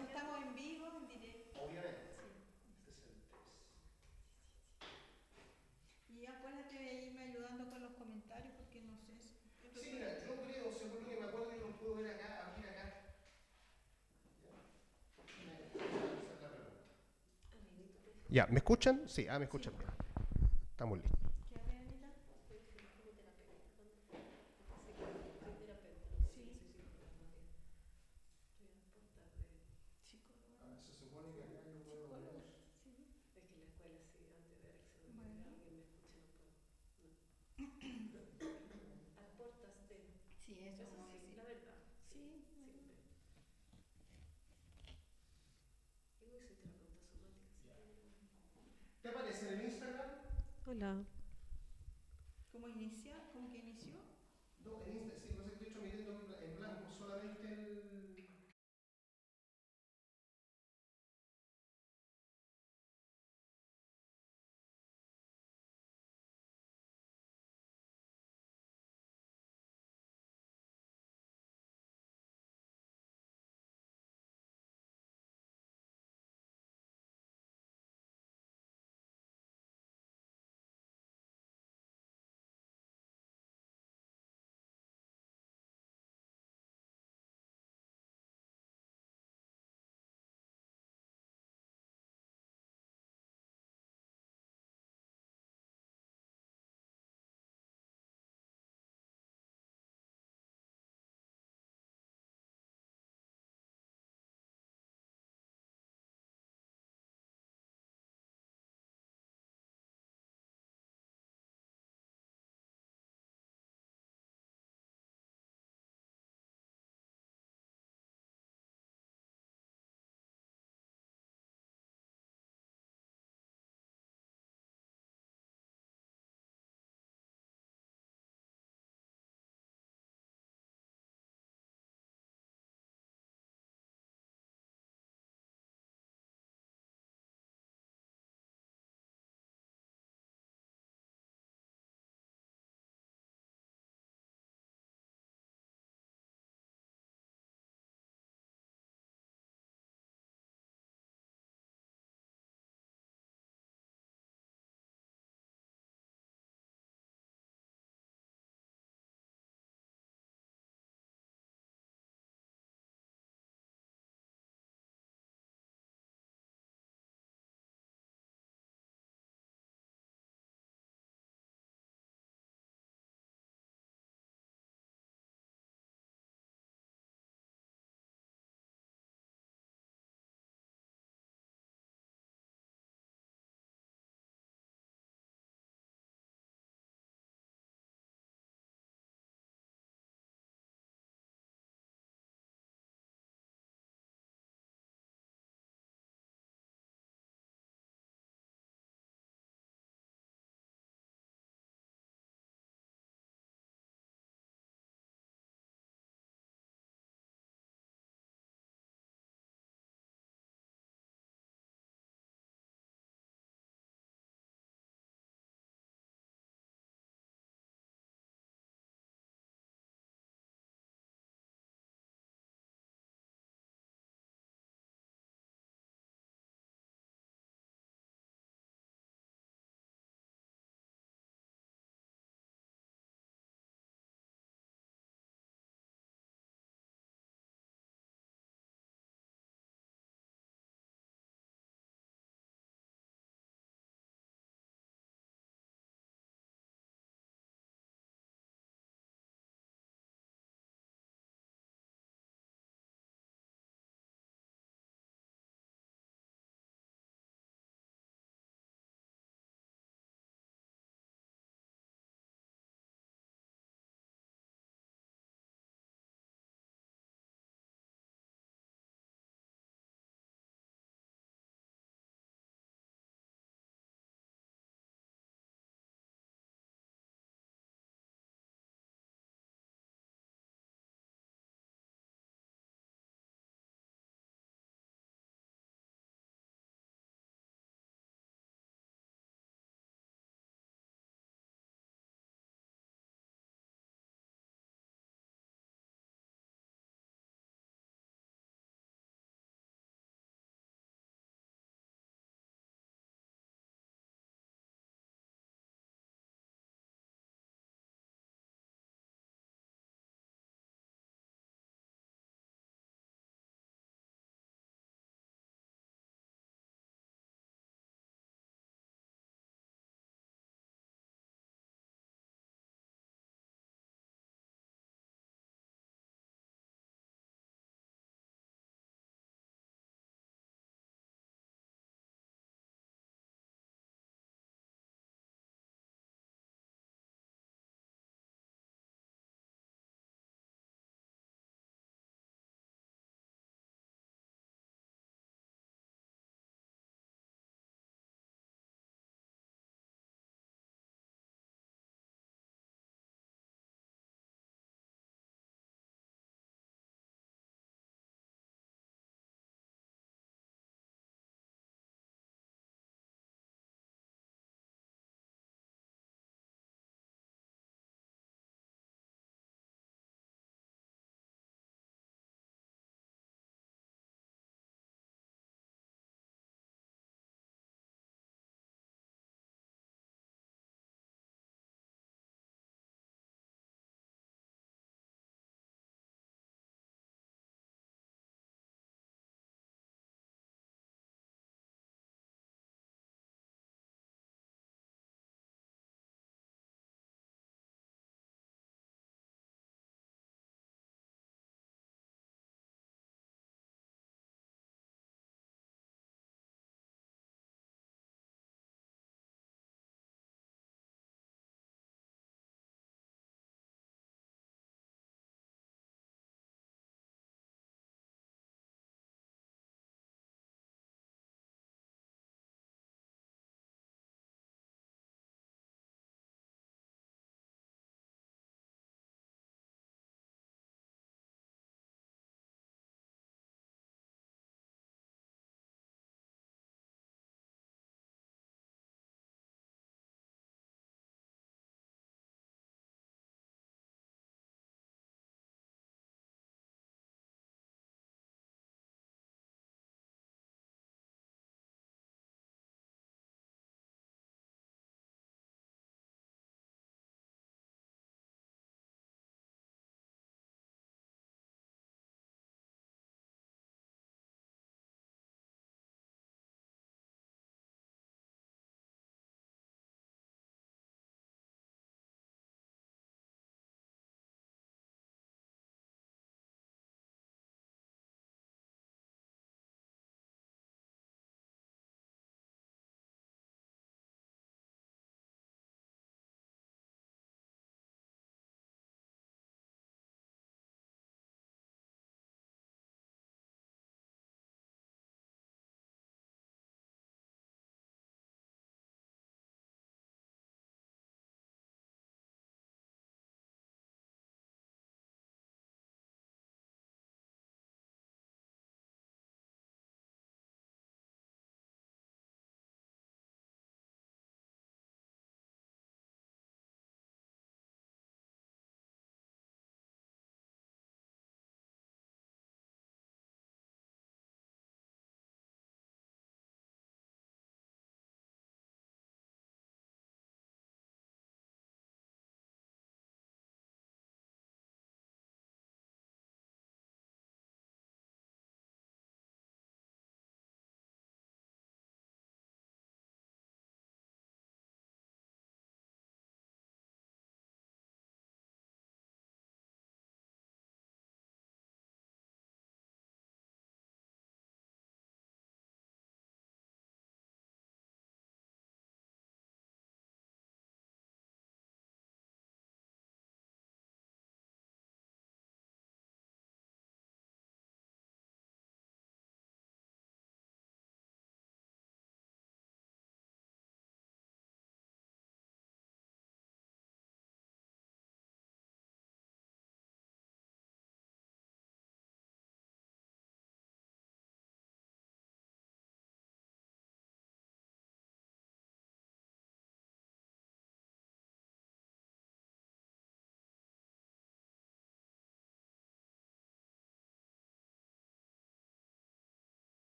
estamos en vivo, en directo. Obviamente. Sí. Este es el 3. Y acuérdate de irme ayudando con los comentarios porque no sé si... Sí, mira, yo creo, según lo que me acuerdo, yo los puedo ver acá, abrir acá. Esa es la pregunta. Ya, ¿me escuchan? Sí, me escuchan Sí. bien. Estamos listos. ¿Qué hace, Anita? Estoy haciendo fisioterapeuta. Empecé como fisioterapeuta, no sé si Sí. soy psicóloga todavía. Estoy a las puertas de... Psicóloga. Se supone que acá yo puedo ver. Psicóloga, sí. Es que en la escuela sí, antes de dar examen de que Bueno. alguien me escuche no puedo. No. A las puertas de... Sí, eso Eso vamos a sí, decir. la verdad. Sí, Sí. siempre. Y voy soy terapeuta somática, así que ¿Te aparece en el Instagram? Hola. ¿Cómo inicia? ¿Cómo que inició? No, en Instagram, sí, no sé que estoy transmitiendo en blanco solamente el.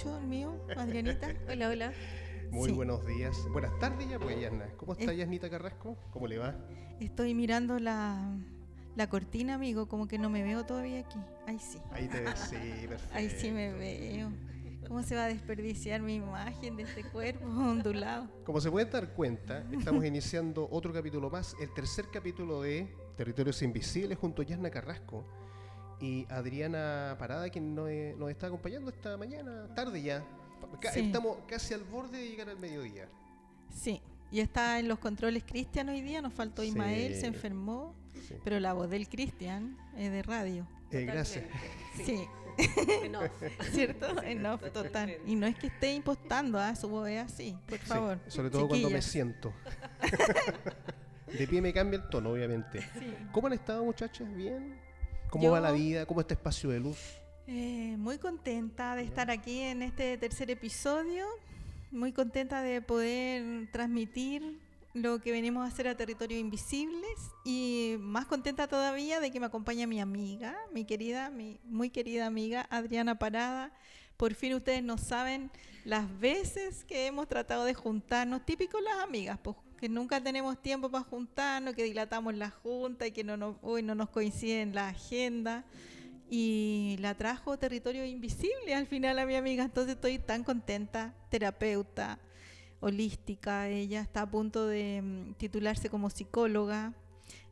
escucho el mío, Adrianita? Hola, hola. Muy Sí. buenos días. Buenas tardes ya, pues, Yasna. ¿Cómo está Yasnita Carrasco? ¿Cómo le va? Estoy mirando la cortina, amigo, como que no me veo todavía aquí. Ahí sí. Ahí te ves, sí, perfecto. Ahí sí me veo. ¿Cómo se va a desperdiciar mi imagen de este cuerpo ondulado? Como se pueden dar cuenta, estamos iniciando otro capítulo más, el tercer capítulo de Territorios Invisibles junto a Yasna Carrasco y Adriana Parada, quien nos está acompañando esta mañana, tarde ya. Sí. Estamos casi al borde de llegar al mediodía. Sí. Y está en los controles Cristian hoy día. Nos faltó Sí. Ismael, se enfermó. Sí. Pero la voz del Cristian es de radio. Gracias. Sí. En off. ¿Cierto? Sí, En off, total. totalmente. Y no es que esté impostando, su voz es así, por favor. Sí, sobre todo cuando me Chiquillas. siento. De pie me cambia el tono, obviamente. Sí. ¿Cómo han estado, muchachas? ¿Bien? ¿Cómo Yo- va la vida? ¿Cómo está espacio de luz? Muy contenta de estar aquí en este tercer episodio. Muy contenta de poder transmitir lo que venimos a hacer a Territorios Invisibles. Y más contenta todavía de que me acompaña mi amiga, mi muy querida amiga Adriana Parada. Por fin ustedes no saben las veces que hemos tratado de juntarnos, típico las amigas, pues, que nunca tenemos tiempo para juntarnos, que dilatamos la junta y que hoy no nos coincide en la agenda. Y la trajo Territorio Invisible al final a mi amiga, entonces estoy tan contenta, terapeuta, holística, ella está a punto de titularse como psicóloga.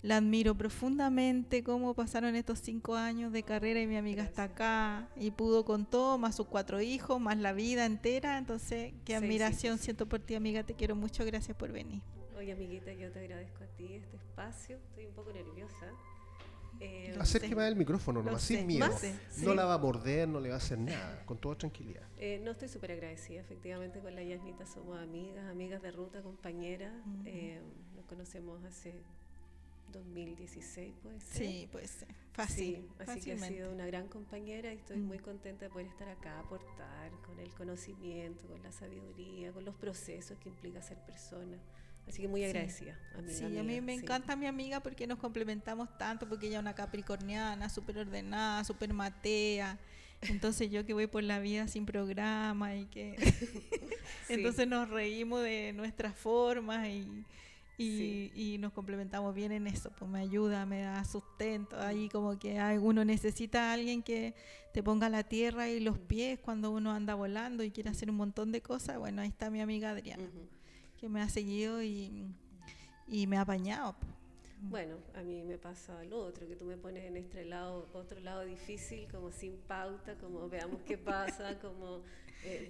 La admiro profundamente cómo pasaron estos 5 años de carrera y mi amiga está acá y pudo con todo, más sus 4 hijos, más la vida entera, entonces qué 6 admiración hijos. siento por ti, amiga, te quiero mucho, gracias por venir. Oye, amiguita, yo te agradezco a ti este espacio. Estoy un poco nerviosa. Lo Acérqueme sé. al micrófono nomás, sé, sin miedo. lo sé, No sí. la va a morder, no le va a hacer nada, con toda tranquilidad. No, estoy súper agradecida, efectivamente, con la Yasnita somos amigas de ruta, compañeras. Nos conocemos hace 2016, puede ser. Sí, pues fácil, Sí, así que ha fácilmente. sido una gran compañera y estoy muy contenta de poder estar acá, aportar con el conocimiento, con la sabiduría, con los procesos que implica ser persona. Así que muy Sí. agradecida. Sí, amiga, a mí me sí. encanta mi amiga porque nos complementamos tanto, porque ella es una capricorniana, súper ordenada, súper matea. Entonces yo que voy por la vida sin programa y que... Sí. Entonces nos reímos de nuestras formas Sí. y nos complementamos bien en eso. Pues me ayuda, me da sustento. Ahí como que uno necesita a alguien que te ponga la tierra y los pies cuando uno anda volando y quiere hacer un montón de cosas. Bueno, ahí está mi amiga Adriana, Ujú. que me ha seguido y me ha apañado. Bueno, a mí me pasa lo otro, que tú me pones en este lado, otro lado difícil, como sin pauta, como veamos qué pasa, como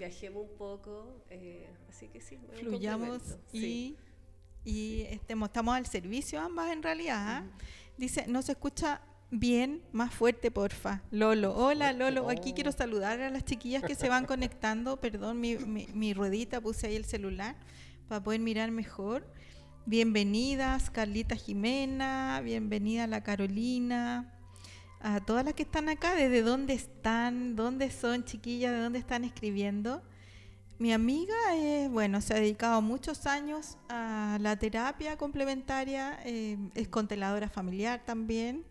viajemos un poco, así que sí, es un Fluyamos complemento, sí. y estamos al servicio ambas en realidad. ¿Ah? Ujú. Dice, no se escucha bien, más fuerte porfa. Lolo, hola Fuerte. Lolo, aquí Oh. quiero saludar a las chiquillas que se van conectando, perdón, mi ruedita, puse ahí el celular para poder mirar mejor. Bienvenidas, Carlita Jimena, bienvenida la Carolina, a todas las que están acá, desde dónde están, dónde son chiquillas, de dónde están escribiendo. Mi amiga bueno, se ha dedicado muchos años a la terapia complementaria, es consteladora familiar también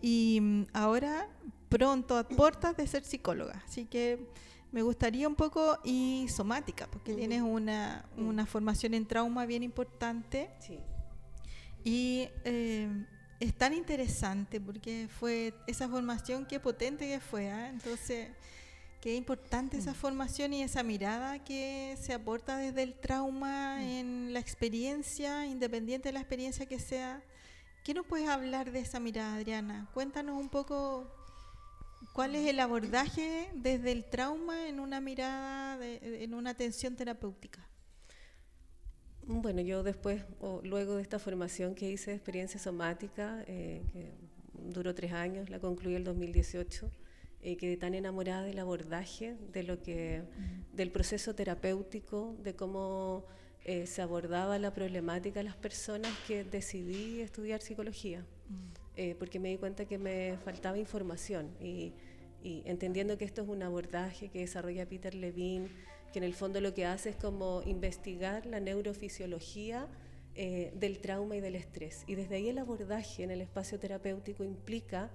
y ahora pronto a puertas de ser psicóloga, así que me gustaría un poco y somática, porque Ujú. tienes una formación en trauma bien importante Sí. y es tan interesante porque fue esa formación, qué potente que fue, ¿ah? Entonces qué importante esa formación y esa mirada que se aporta desde el trauma en la experiencia, independiente de la experiencia que sea. ¿Qué nos puedes hablar de esa mirada, Adriana? Cuéntanos un poco cuál es el abordaje desde el trauma en una mirada, en una atención terapéutica. Bueno, yo después, o luego de esta formación que hice de experiencia somática, que duró 3 años, la concluí el 2018, quedé tan enamorada del abordaje, de lo que, del proceso terapéutico, de cómo se abordaba la problemática de las personas, que decidí estudiar psicología, porque me di cuenta que me faltaba información y entendiendo que esto es un abordaje que desarrolla Peter Levine, que en el fondo lo que hace es como investigar la neurofisiología del trauma y del estrés. Y desde ahí el abordaje en el espacio terapéutico implica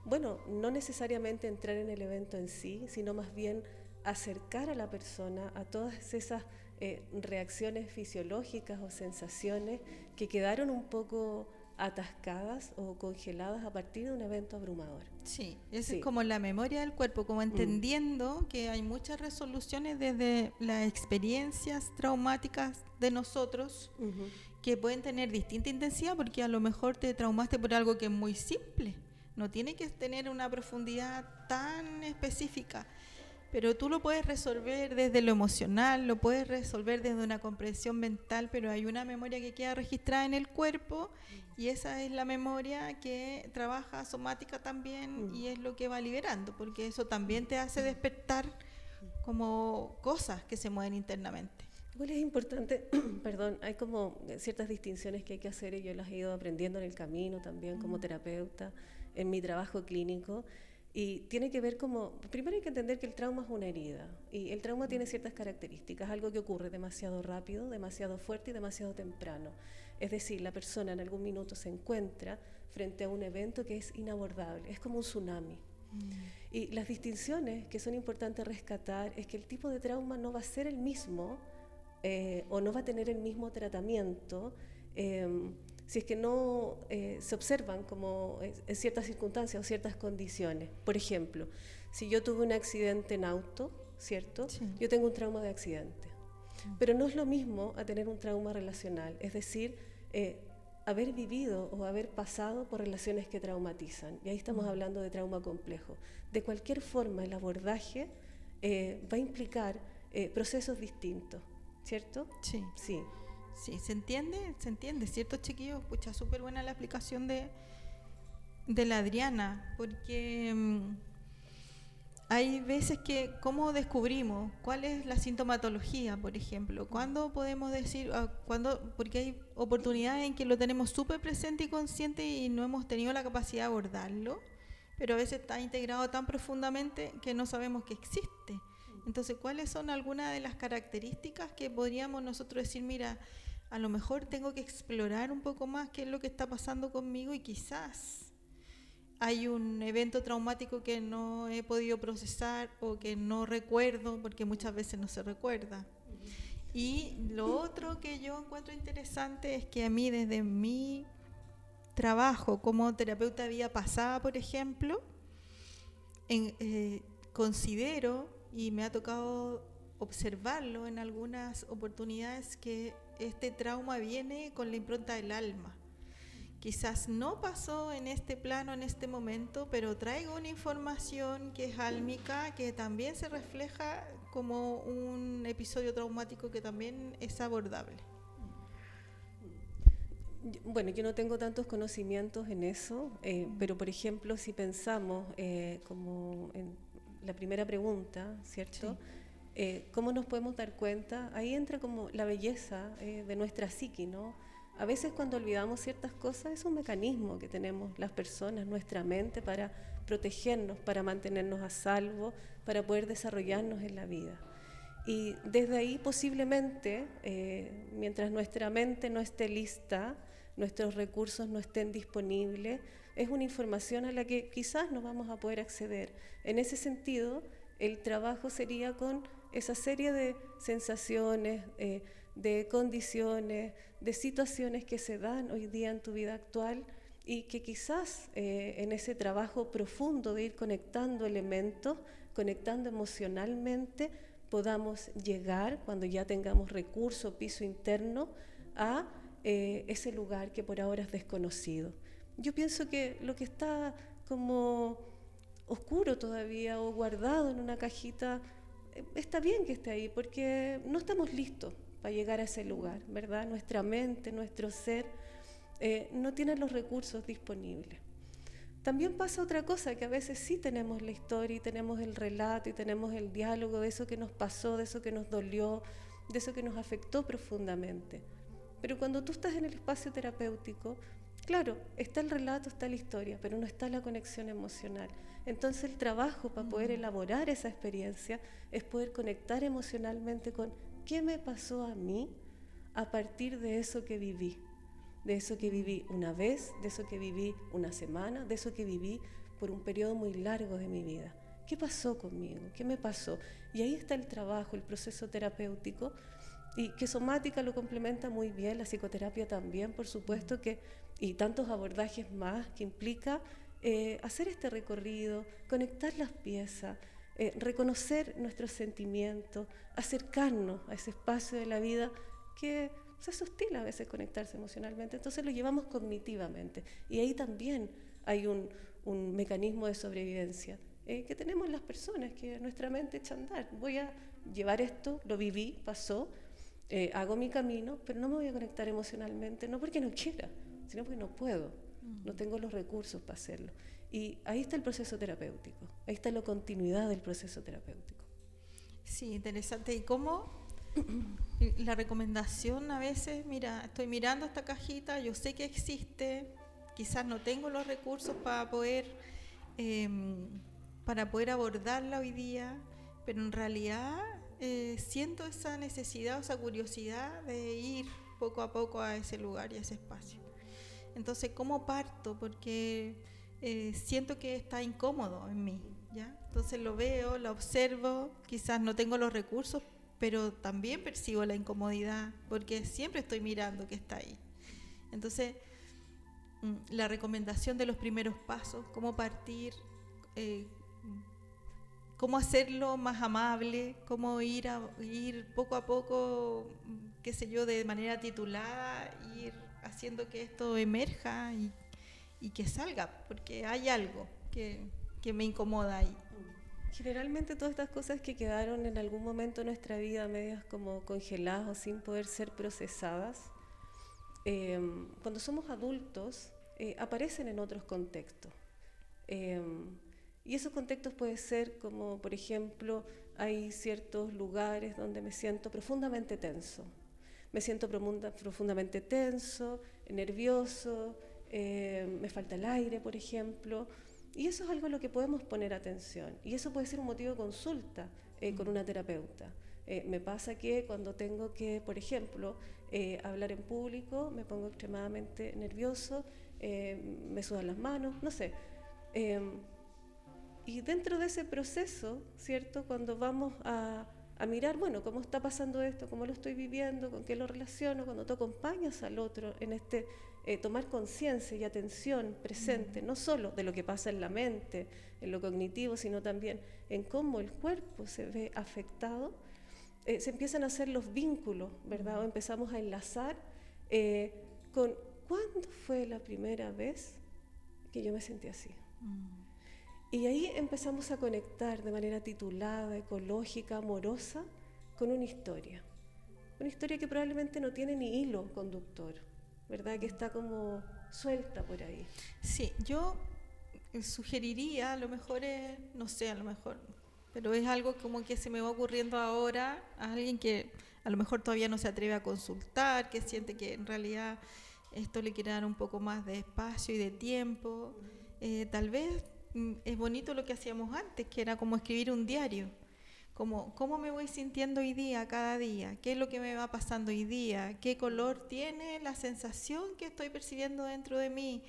bueno, no necesariamente entrar en el evento en sí, sino más bien acercar a la persona a todas esas reacciones fisiológicas o sensaciones que quedaron un poco atascadas o congeladas a partir de un evento abrumador. Sí, esa Sí. es como la memoria del cuerpo, como entendiendo que hay muchas resoluciones desde las experiencias traumáticas de nosotros Ujú. que pueden tener distinta intensidad, porque a lo mejor te traumaste por algo que es muy simple, no tiene que tener una profundidad tan específica, pero tú lo puedes resolver desde lo emocional, lo puedes resolver desde una comprensión mental, pero hay una memoria que queda registrada en el cuerpo y esa es la memoria que trabaja somática también y es lo que va liberando, porque eso también te hace despertar como cosas que se mueven internamente. Igual es importante, perdón, hay como ciertas distinciones que hay que hacer y yo las he ido aprendiendo en el camino también como terapeuta, en mi trabajo clínico, y tiene que ver como, primero hay que entender que el trauma es una herida y el trauma tiene ciertas características, algo que ocurre demasiado rápido, demasiado fuerte y demasiado temprano. Es decir, la persona en algún minuto se encuentra frente a un evento que es inabordable, es como un tsunami. Y las distinciones que son importantes rescatar es que el tipo de trauma no va a ser el mismo o no va a tener el mismo tratamiento si es que no se observan como en ciertas circunstancias o ciertas condiciones. Por ejemplo, si yo tuve un accidente en auto, ¿cierto? Sí. Yo tengo un trauma de accidente. Pero no es lo mismo a tener un trauma relacional, es decir, haber vivido o haber pasado por relaciones que traumatizan. Y ahí estamos hablando de trauma complejo. De cualquier forma, el abordaje va a implicar procesos distintos, ¿cierto? Sí. Sí. Sí, se entiende, ¿cierto, chiquillos? Pucha, súper buena la explicación de la Adriana, porque hay veces que, ¿cómo descubrimos cuál es la sintomatología, por ejemplo? ¿Cuándo podemos decir, porque hay oportunidades en que lo tenemos súper presente y consciente y no hemos tenido la capacidad de abordarlo, pero a veces está integrado tan profundamente que no sabemos que existe? Entonces, ¿cuáles son algunas de las características que podríamos nosotros decir, mira, a lo mejor tengo que explorar un poco más qué es lo que está pasando conmigo y quizás hay un evento traumático que no he podido procesar o que no recuerdo, porque muchas veces no se recuerda? Y lo otro que yo encuentro interesante es que a mí, desde mi trabajo como terapeuta de vida pasada, por ejemplo, considero, y me ha tocado observarlo en algunas oportunidades, que este trauma viene con la impronta del alma. Quizás no pasó en este plano, en este momento, pero traigo una información que es álmica, que también se refleja como un episodio traumático que también es abordable. Bueno, yo no tengo tantos conocimientos en eso, pero por ejemplo, si pensamos como en la primera pregunta, ¿cierto? Sí. ¿Cómo nos podemos dar cuenta? Ahí entra como la belleza de nuestra psique, ¿no? A veces cuando olvidamos ciertas cosas es un mecanismo que tenemos las personas, nuestra mente, para protegernos, para mantenernos a salvo, para poder desarrollarnos en la vida. Y desde ahí posiblemente, mientras nuestra mente no esté lista, nuestros recursos no estén disponibles, es una información a la que quizás no vamos a poder acceder. En ese sentido, el trabajo sería con esa serie de sensaciones, de condiciones, de situaciones que se dan hoy día en tu vida actual y que quizás en ese trabajo profundo de ir conectando elementos, conectando emocionalmente, podamos llegar, cuando ya tengamos recurso, piso interno, a ese lugar que por ahora es desconocido. Yo pienso que lo que está como oscuro todavía o guardado en una cajita, está bien que esté ahí, porque no estamos listos para llegar a ese lugar, ¿verdad? Nuestra mente, nuestro ser, no tiene los recursos disponibles. También pasa otra cosa, que a veces sí tenemos la historia y tenemos el relato y tenemos el diálogo de eso que nos pasó, de eso que nos dolió, de eso que nos afectó profundamente. Pero cuando tú estás en el espacio terapéutico, claro, está el relato, está la historia, pero no está la conexión emocional. Entonces el trabajo para poder elaborar esa experiencia es poder conectar emocionalmente con qué me pasó a mí a partir de eso que viví. De eso que viví una vez, de eso que viví una semana, de eso que viví por un periodo muy largo de mi vida. ¿Qué pasó conmigo? ¿Qué me pasó? Y ahí está el trabajo, el proceso terapéutico, y que somática lo complementa muy bien, la psicoterapia también, por supuesto, y tantos abordajes más que implica hacer este recorrido, conectar las piezas, reconocer nuestros sentimientos, acercarnos a ese espacio de la vida que es hostil a veces conectarse emocionalmente, entonces lo llevamos cognitivamente, y ahí también hay un mecanismo de sobrevivencia que tenemos las personas, que nuestra mente echa a andar. Voy a llevar esto, lo viví, pasó, hago mi camino, pero no me voy a conectar emocionalmente, no porque no quiera, sino porque no puedo, no tengo los recursos para hacerlo. Y ahí está el proceso terapéutico, ahí está la continuidad del proceso terapéutico. Sí, interesante. ¿Y cómo la recomendación a veces, mira, estoy mirando esta cajita, yo sé que existe, quizás no tengo los recursos para poder abordarla hoy día, pero en realidad siento esa necesidad o esa curiosidad de ir poco a poco a ese lugar y a ese espacio? Entonces, ¿cómo parto? Porque siento que está incómodo en mí, ¿ya? Entonces lo veo, lo observo, quizás no tengo los recursos, pero también percibo la incomodidad, porque siempre estoy mirando que está ahí. Entonces, la recomendación de los primeros pasos, cómo partir, cómo hacerlo más amable, cómo ir poco a poco, qué sé yo, de manera titulada, ir haciendo que esto emerja y que salga, porque hay algo que me incomoda ahí. Generalmente todas estas cosas que quedaron en algún momento de nuestra vida medias como congeladas o sin poder ser procesadas, cuando somos adultos aparecen en otros contextos. Y esos contextos pueden ser como, por ejemplo, hay ciertos lugares donde me siento profundamente tenso. Me siento profundamente tenso, nervioso, me falta el aire, por ejemplo. Y eso es algo a lo que podemos poner atención. Y eso puede ser un motivo de consulta con una terapeuta. Me pasa que cuando tengo que, por ejemplo, hablar en público, me pongo extremadamente nervioso, me sudan las manos, no sé. Y dentro de ese proceso, ¿cierto? Cuando vamos a mirar, bueno, cómo está pasando esto, cómo lo estoy viviendo, con qué lo relaciono, cuando tú acompañas al otro en este tomar conciencia y atención presente, no solo de lo que pasa en la mente, en lo cognitivo, sino también en cómo el cuerpo se ve afectado, se empiezan a hacer los vínculos, ¿verdad? O empezamos a enlazar con ¿cuándo fue la primera vez que yo me sentí así? Y ahí empezamos a conectar de manera titulada, ecológica, amorosa, con una historia que probablemente no tiene ni hilo conductor, ¿verdad? Que está como suelta por ahí. Sí, yo sugeriría, a lo mejor, no sé, a lo mejor, pero es algo como que se me va ocurriendo ahora a alguien que a lo mejor todavía no se atreve a consultar, que siente que en realidad esto le quiere dar un poco más de espacio y de tiempo. Tal vez es bonito lo que hacíamos antes, que era como escribir un diario, como cómo me voy sintiendo hoy día, cada día, qué es lo que me va pasando hoy día, qué color tiene la sensación que estoy percibiendo dentro de mí,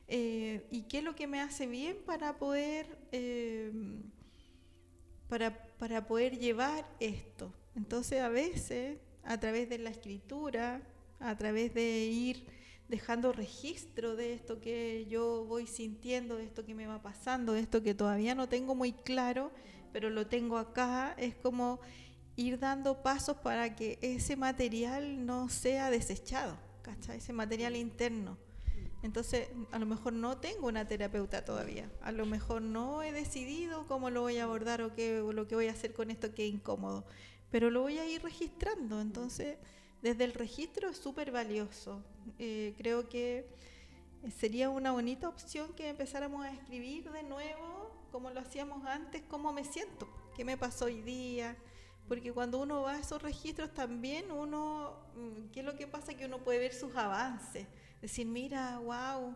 y qué es lo que me hace bien para poder para poder llevar esto. Entonces a veces a través de la escritura, a través de ir dejando registro de esto que yo voy sintiendo, de esto que me va pasando, de esto que todavía no tengo muy claro, pero lo tengo acá, es como ir dando pasos para que ese material no sea desechado, ¿cachai? Ese material interno. Entonces, a lo mejor no tengo una terapeuta todavía, a lo mejor no he decidido cómo lo voy a abordar o lo que voy a hacer con esto que es incómodo, pero lo voy a ir registrando. Entonces, desde el registro es súper valioso. Creo que sería una bonita opción que empezáramos a escribir de nuevo, como lo hacíamos antes, cómo me siento, qué me pasó hoy día, porque cuando uno va a esos registros también ¿qué es lo que pasa? Que uno puede ver sus avances, decir, mira, wow,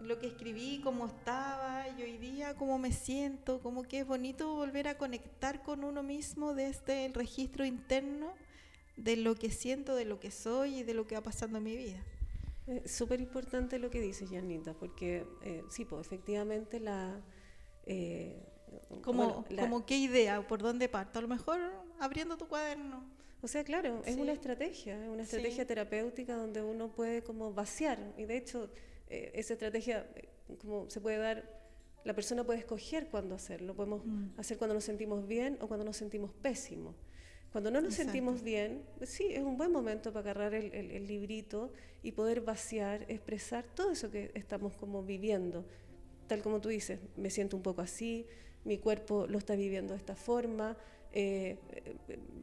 lo que escribí, cómo estaba, y hoy día cómo me siento, como que es bonito volver a conectar con uno mismo desde el registro interno de lo que siento, de lo que soy y de lo que va pasando en mi vida. Súper importante lo que dices, Janita, porque sí, pues efectivamente Como qué idea, por dónde parto. A lo mejor abriendo tu cuaderno. O sea, claro, es Sí. una estrategia Sí. terapéutica donde uno puede como vaciar. Y de hecho, esa estrategia como se puede dar, la persona puede escoger cuándo hacerlo. Podemos hacer cuando nos sentimos bien o cuando nos sentimos pésimos. Cuando no nos Exacto. sentimos bien, sí, es un buen momento para agarrar el librito y poder vaciar, expresar todo eso que estamos como viviendo. Tal como tú dices, me siento un poco así, mi cuerpo lo está viviendo de esta forma,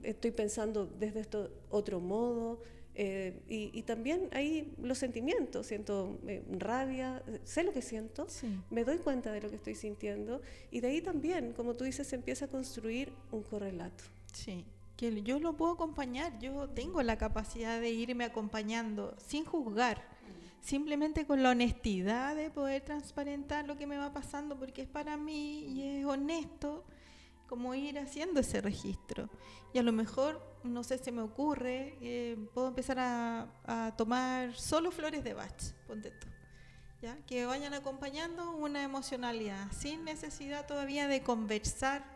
estoy pensando desde esto otro modo, y también hay los sentimientos, siento rabia, sé lo que siento, Sí. me doy cuenta de lo que estoy sintiendo, y de ahí también, como tú dices, se empieza a construir un correlato. Sí, que yo lo puedo acompañar, yo tengo la capacidad de irme acompañando sin juzgar, simplemente con la honestidad de poder transparentar lo que me va pasando porque es para mí y es honesto como ir haciendo ese registro. Y a lo mejor, no sé, se me ocurre, puedo empezar a tomar solo flores de Bach, ponte tú. ¿Ya? Que vayan acompañando una emocionalidad, sin necesidad todavía de conversar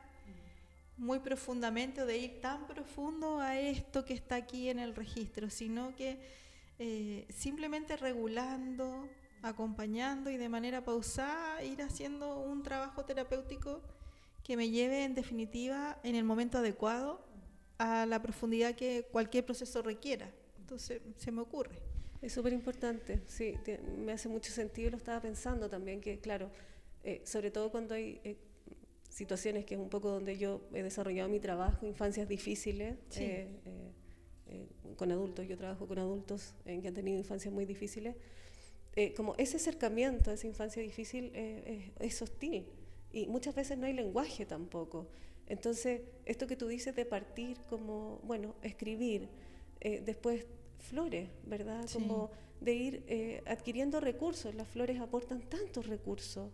muy profundamente o de ir tan profundo a esto que está aquí en el registro, sino que simplemente regulando, acompañando y de manera pausada ir haciendo un trabajo terapéutico que me lleve en definitiva en el momento adecuado a la profundidad que cualquier proceso requiera. Entonces se me ocurre. Es súper importante, sí, me hace mucho sentido, lo estaba pensando también, que claro, sobre todo cuando hay situaciones que es un poco donde yo he desarrollado mi trabajo, infancias difíciles, Sí. con adultos, yo trabajo con adultos que han tenido infancias muy difíciles, como ese acercamiento a esa infancia difícil es hostil y muchas veces no hay lenguaje tampoco. Entonces, esto que tú dices de partir como, bueno, escribir, después flores, ¿verdad? Sí. Como de ir adquiriendo recursos. Las flores aportan tantos recursos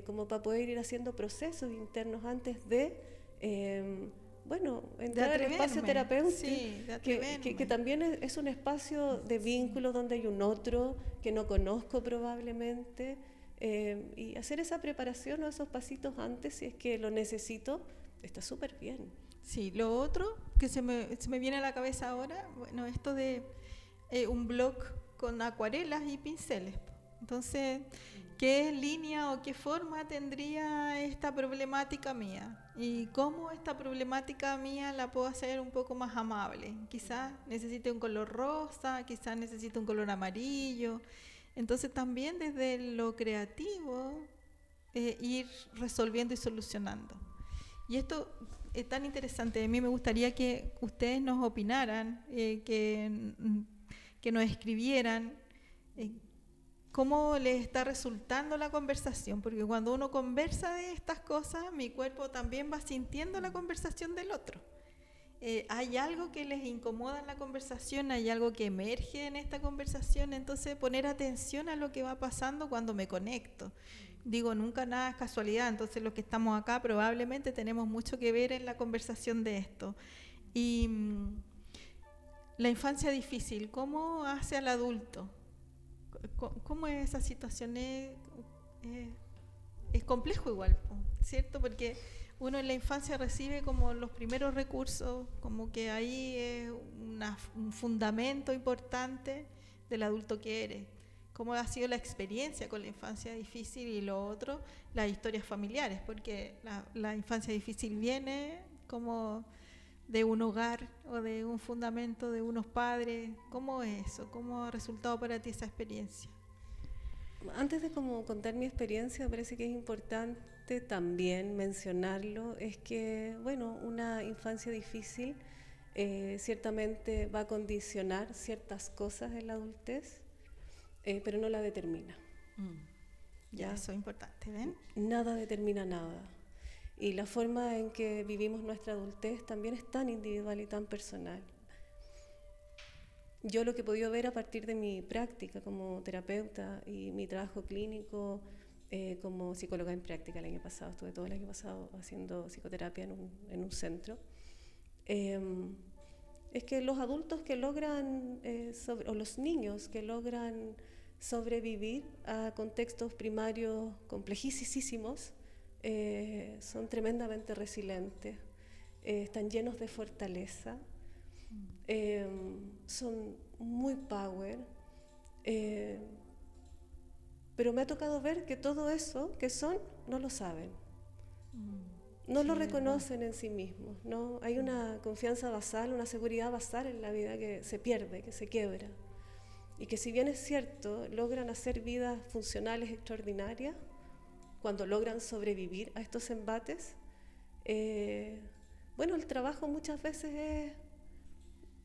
como para poder ir haciendo procesos internos antes de, bueno, entrar al espacio terapéutico, sí, de atreverme. que también es un espacio de vínculo donde hay un otro que no conozco probablemente, y hacer esa preparación o esos pasitos antes, si es que lo necesito, está súper bien. Sí, lo otro que se me viene a la cabeza ahora, bueno, esto de un blog con acuarelas y pinceles. Entonces, ¿qué línea o qué forma tendría esta problemática mía? Y cómo esta problemática mía la puedo hacer un poco más amable. Quizás necesite un color rosa, quizás necesite un color amarillo. Entonces, también desde lo creativo, ir resolviendo y solucionando. Y esto es tan interesante. A mí me gustaría que ustedes nos opinaran, que nos escribieran cómo les está resultando la conversación, porque cuando uno conversa de estas cosas, mi cuerpo también va sintiendo la conversación del otro. Hay algo que les incomoda en la conversación, hay algo que emerge en esta conversación, entonces poner atención a lo que va pasando cuando me conecto. Digo, nunca nada es casualidad, entonces los que estamos acá probablemente tenemos mucho que ver en la conversación de esto. Y la infancia difícil, ¿cómo hace al adulto? ¿Cómo es esa situación? Es complejo igual, ¿cierto? Porque uno en la infancia recibe como los primeros recursos, como que ahí es un fundamento importante del adulto que eres. ¿Cómo ha sido la experiencia con la infancia difícil? Y lo otro, las historias familiares, porque la infancia difícil viene como de un hogar o de un fundamento de unos padres. ¿Cómo es eso? ¿Cómo ha resultado para ti esa experiencia? Antes de como contar mi experiencia, me parece que es importante también mencionarlo, es que, bueno, una infancia difícil ciertamente va a condicionar ciertas cosas en la adultez, pero no la determina. Ya, eso es importante, ¿ven? Nada determina nada. Y la forma en que vivimos nuestra adultez también es tan individual y tan personal. Yo lo que he podido ver a partir de mi práctica como terapeuta y mi trabajo clínico como psicóloga en práctica el año pasado, estuve todo el año pasado haciendo psicoterapia en un centro, es que los adultos que logran, o los niños que logran sobrevivir a contextos primarios complejísimos, son tremendamente resilientes, están llenos de fortaleza, son muy power, pero me ha tocado ver que todo eso que son, no lo saben. No lo reconocen en sí mismos, ¿no? Hay una confianza basal, una seguridad basal en la vida que se pierde, que se quiebra. Y que si bien es cierto, logran hacer vidas funcionales extraordinarias, cuando logran sobrevivir a estos embates, bueno, el trabajo muchas veces es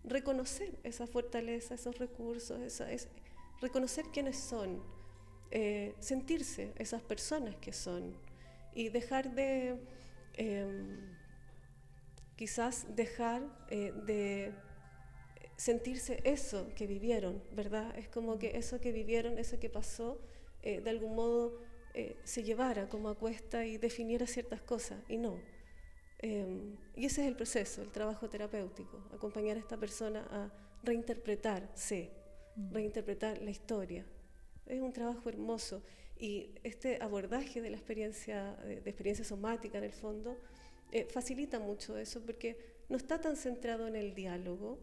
reconocer esa fortaleza, esos recursos, reconocer quiénes son, sentirse esas personas que son, y dejar de... quizás dejar de sentirse eso que vivieron, ¿verdad? Es como que eso que vivieron, eso que pasó, de algún modo se llevara como a cuesta y definiera ciertas cosas, y no. Y ese es el proceso, el trabajo terapéutico, acompañar a esta persona a reinterpretarse, reinterpretar la historia. Es un trabajo hermoso. Y este abordaje de la experiencia somática, en el fondo, facilita mucho eso, porque no está tan centrado en el diálogo,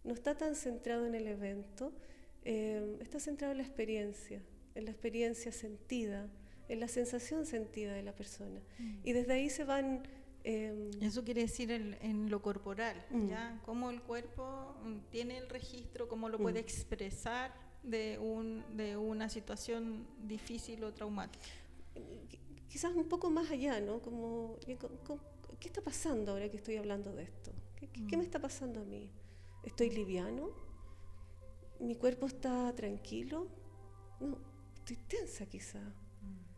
no está tan centrado en el evento, está centrado en la experiencia sentida, en la sensación sentida de la persona. Y desde ahí se van... Eso quiere decir en lo corporal, ¿ya? Cómo el cuerpo tiene el registro, cómo lo puede expresar de una situación difícil o traumática. Quizás un poco más allá, ¿no? Como, ¿qué está pasando ahora que estoy hablando de esto? ¿Qué me está pasando a mí? ¿Estoy liviano? ¿Mi cuerpo está tranquilo? No, estoy tensa quizá.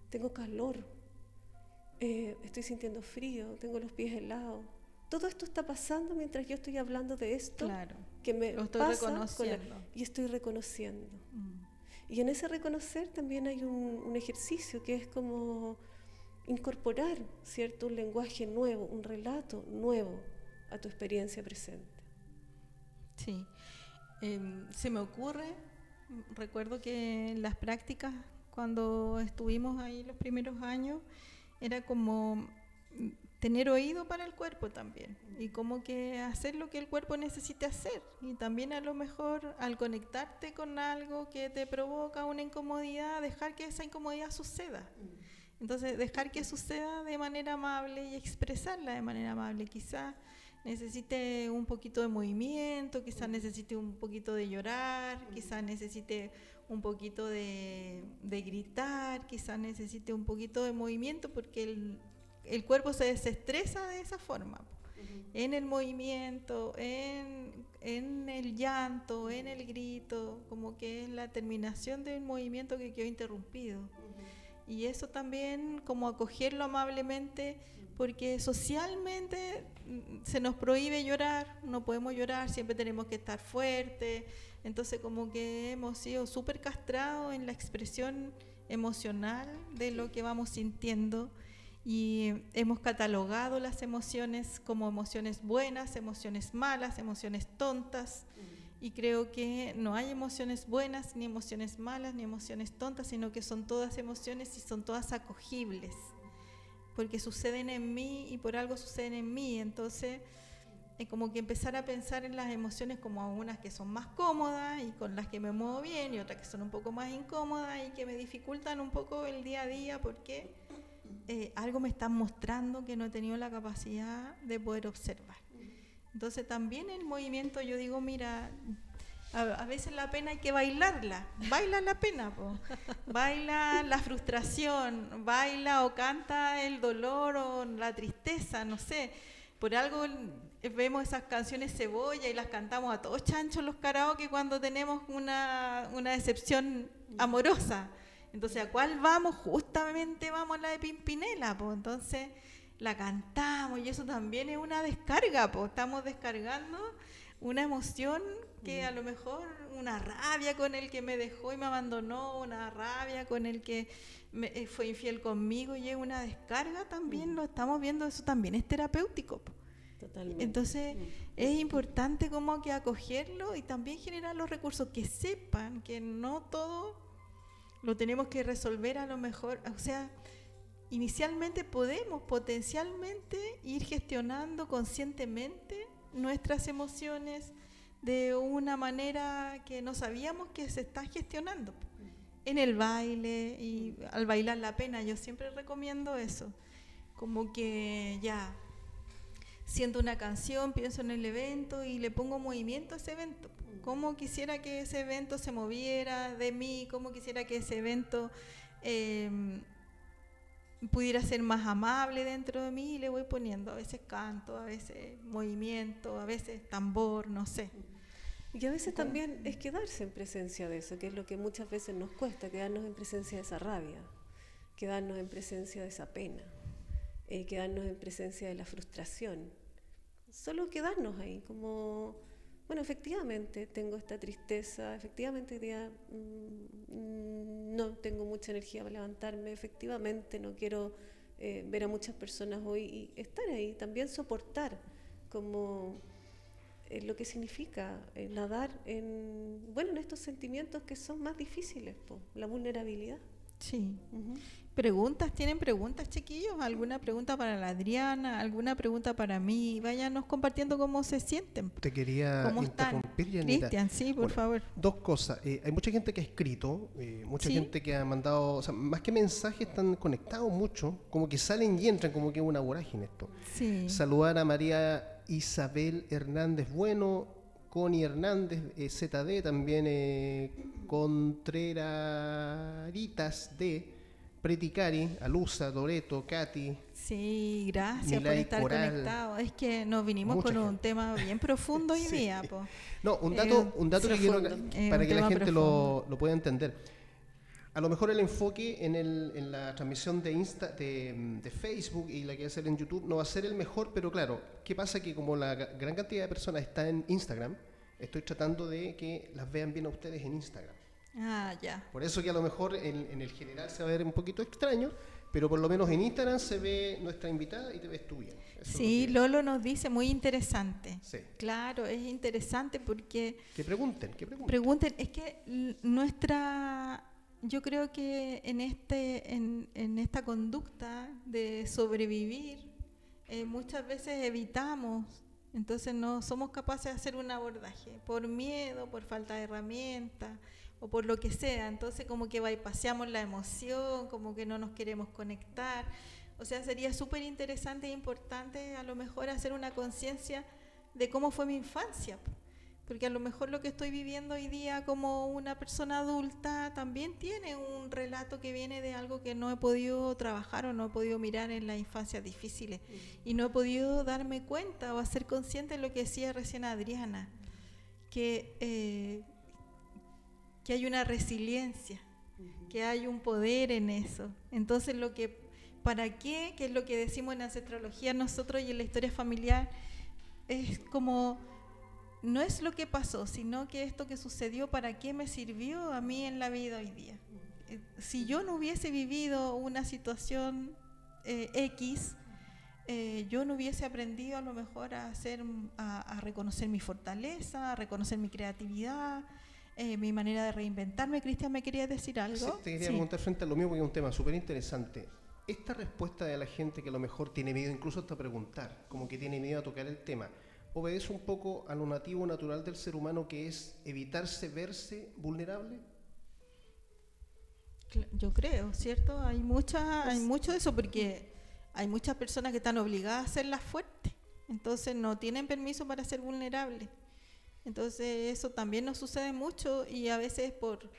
Tengo calor. Estoy sintiendo frío, tengo los pies helados. Todo esto está pasando mientras yo estoy hablando de esto, claro, que me lo estoy pasa reconociendo. y estoy reconociendo. Y en ese reconocer también hay un ejercicio que es como incorporar, ¿cierto? Un lenguaje nuevo, un relato nuevo a tu experiencia presente. Sí. Se me ocurre, recuerdo que en las prácticas, cuando estuvimos ahí los primeros años, era como tener oído para el cuerpo también, y como que hacer lo que el cuerpo necesite hacer, y también a lo mejor al conectarte con algo que te provoca una incomodidad, dejar que esa incomodidad suceda. Entonces, dejar que suceda de manera amable y expresarla de manera amable. Quizás necesite un poquito de movimiento, quizás necesite un poquito de llorar, quizás necesite un poquito de gritar, quizás necesite un poquito de movimiento, porque el cuerpo se desestresa de esa forma, en el movimiento, en el llanto, en el grito, como que es la terminación del movimiento que quedó interrumpido. Y eso también, como acogerlo amablemente, porque socialmente se nos prohíbe llorar, no podemos llorar, siempre tenemos que estar fuertes. Entonces como que hemos sido súper castrados en la expresión emocional de lo que vamos sintiendo, y hemos catalogado las emociones como emociones buenas, emociones malas, emociones tontas. Y creo que no hay emociones buenas, ni emociones malas, ni emociones tontas, sino que son todas emociones y son todas acogibles, porque suceden en mí y por algo suceden en mí. Entonces, como que empezar a pensar en las emociones como unas que son más cómodas y con las que me muevo bien, y otras que son un poco más incómodas y que me dificultan un poco el día a día, porque algo me están mostrando que no he tenido la capacidad de poder observar. Entonces también el movimiento, yo digo, mira, a veces la pena hay que bailarla, baila la pena, po. Baila la frustración, baila o canta el dolor o la tristeza, no sé. Por algo vemos esas canciones Cebolla y las cantamos a todos chanchos los karaoke cuando tenemos una decepción amorosa. Entonces, ¿a cuál vamos? Justamente vamos a la de Pimpinela, po. Entonces la cantamos, y eso también es una descarga, pues estamos descargando una emoción que a lo mejor, una rabia con el que me dejó y me abandonó, una rabia con el que fue infiel conmigo, y es una descarga también, lo estamos viendo, eso también es terapéutico, po. Totalmente. Entonces es importante como que acogerlo y también generar los recursos, que sepan que no todo lo tenemos que resolver a lo mejor, o sea, inicialmente podemos potencialmente ir gestionando conscientemente nuestras emociones de una manera que no sabíamos que se está gestionando. En el baile y al bailar la pena, yo siempre recomiendo eso. Como que ya siento una canción, pienso en el evento y le pongo movimiento a ese evento. Cómo quisiera que ese evento se moviera de mí, cómo quisiera que ese evento pudiera ser más amable dentro de mí, y le voy poniendo a veces canto, a veces movimiento, a veces tambor, no sé. Y a veces también es quedarse en presencia de eso, que es lo que muchas veces nos cuesta, quedarnos en presencia de esa rabia, quedarnos en presencia de esa pena, quedarnos en presencia de la frustración. Solo quedarnos ahí, como, bueno, efectivamente tengo esta tristeza, efectivamente hoy día no tengo mucha energía para levantarme, efectivamente no quiero ver a muchas personas hoy, y estar ahí, también soportar como lo que significa nadar en estos sentimientos que son más difíciles, la vulnerabilidad. Sí. ¿Preguntas? ¿Tienen preguntas, chiquillos? ¿Alguna pregunta para la Adriana? ¿Alguna pregunta para mí? Váyanos compartiendo cómo se sienten. Te quería interrumpir, Janita. Cristian, sí, por favor. Dos cosas. Hay mucha gente que ha escrito, mucha gente que ha mandado, o sea, más que mensajes, están conectados mucho, como que salen y entran, como que es una vorágine esto. Sí. Saludar a María Isabel Hernández Bueno, Connie Hernández, ZD, también Contreraritas de Preticari, Alusa, Doreto, Katy. Sí, gracias Milay por estar Coral. conectados. Es que nos vinimos Mucha con un gente. tema bien profundo hoy día. No, un dato que quiero para que la gente lo pueda entender. A lo mejor el enfoque en la transmisión de Facebook y la que va a hacer en YouTube no va a ser el mejor, pero claro, ¿qué pasa? Que como la gran cantidad de personas está en Instagram, estoy tratando de que las vean bien a ustedes en Instagram. Ah, ya. Por eso que a lo mejor en el general se va a ver un poquito extraño, pero por lo menos en Instagram se ve nuestra invitada y te ves tú bien. Eso Sí, Lolo nos dice, muy interesante. Sí. Claro, es interesante porque... Que pregunten. Pregunten, es que yo creo que en esta conducta de sobrevivir, muchas veces evitamos, entonces no somos capaces de hacer un abordaje, por miedo, por falta de herramientas, o por lo que sea. Entonces como que bypaseamos la emoción, como que no nos queremos conectar. O sea, sería súper interesante e importante a lo mejor hacer una conciencia de cómo fue mi infancia, porque a lo mejor lo que estoy viviendo hoy día como una persona adulta también tiene un relato que viene de algo que no he podido trabajar o no he podido mirar en las infancias difíciles, y no he podido darme cuenta o hacer consciente de lo que decía recién Adriana, que hay una resiliencia, que hay un poder en eso. Entonces ¿para qué? Que es lo que decimos en ancestrología nosotros y en la historia familiar, es como, no es lo que pasó, sino que esto que sucedió, ¿para qué me sirvió a mí en la vida hoy día? Si yo no hubiese vivido una situación X, yo no hubiese aprendido a lo mejor a reconocer mi fortaleza, a reconocer mi creatividad, mi manera de reinventarme. Cristian, ¿me querías decir algo? Sí, te quería preguntar frente a lo mismo, porque es un tema súper interesante. Esta respuesta de la gente que a lo mejor tiene miedo incluso hasta preguntar, como que tiene miedo a tocar el tema, ¿obedece un poco a lo nativo natural del ser humano, que es evitarse verse vulnerable? Yo creo, ¿cierto? Hay mucho de eso, porque hay muchas personas que están obligadas a hacerlas fuertes, entonces no tienen permiso para ser vulnerables. Entonces eso también nos sucede mucho, y a veces por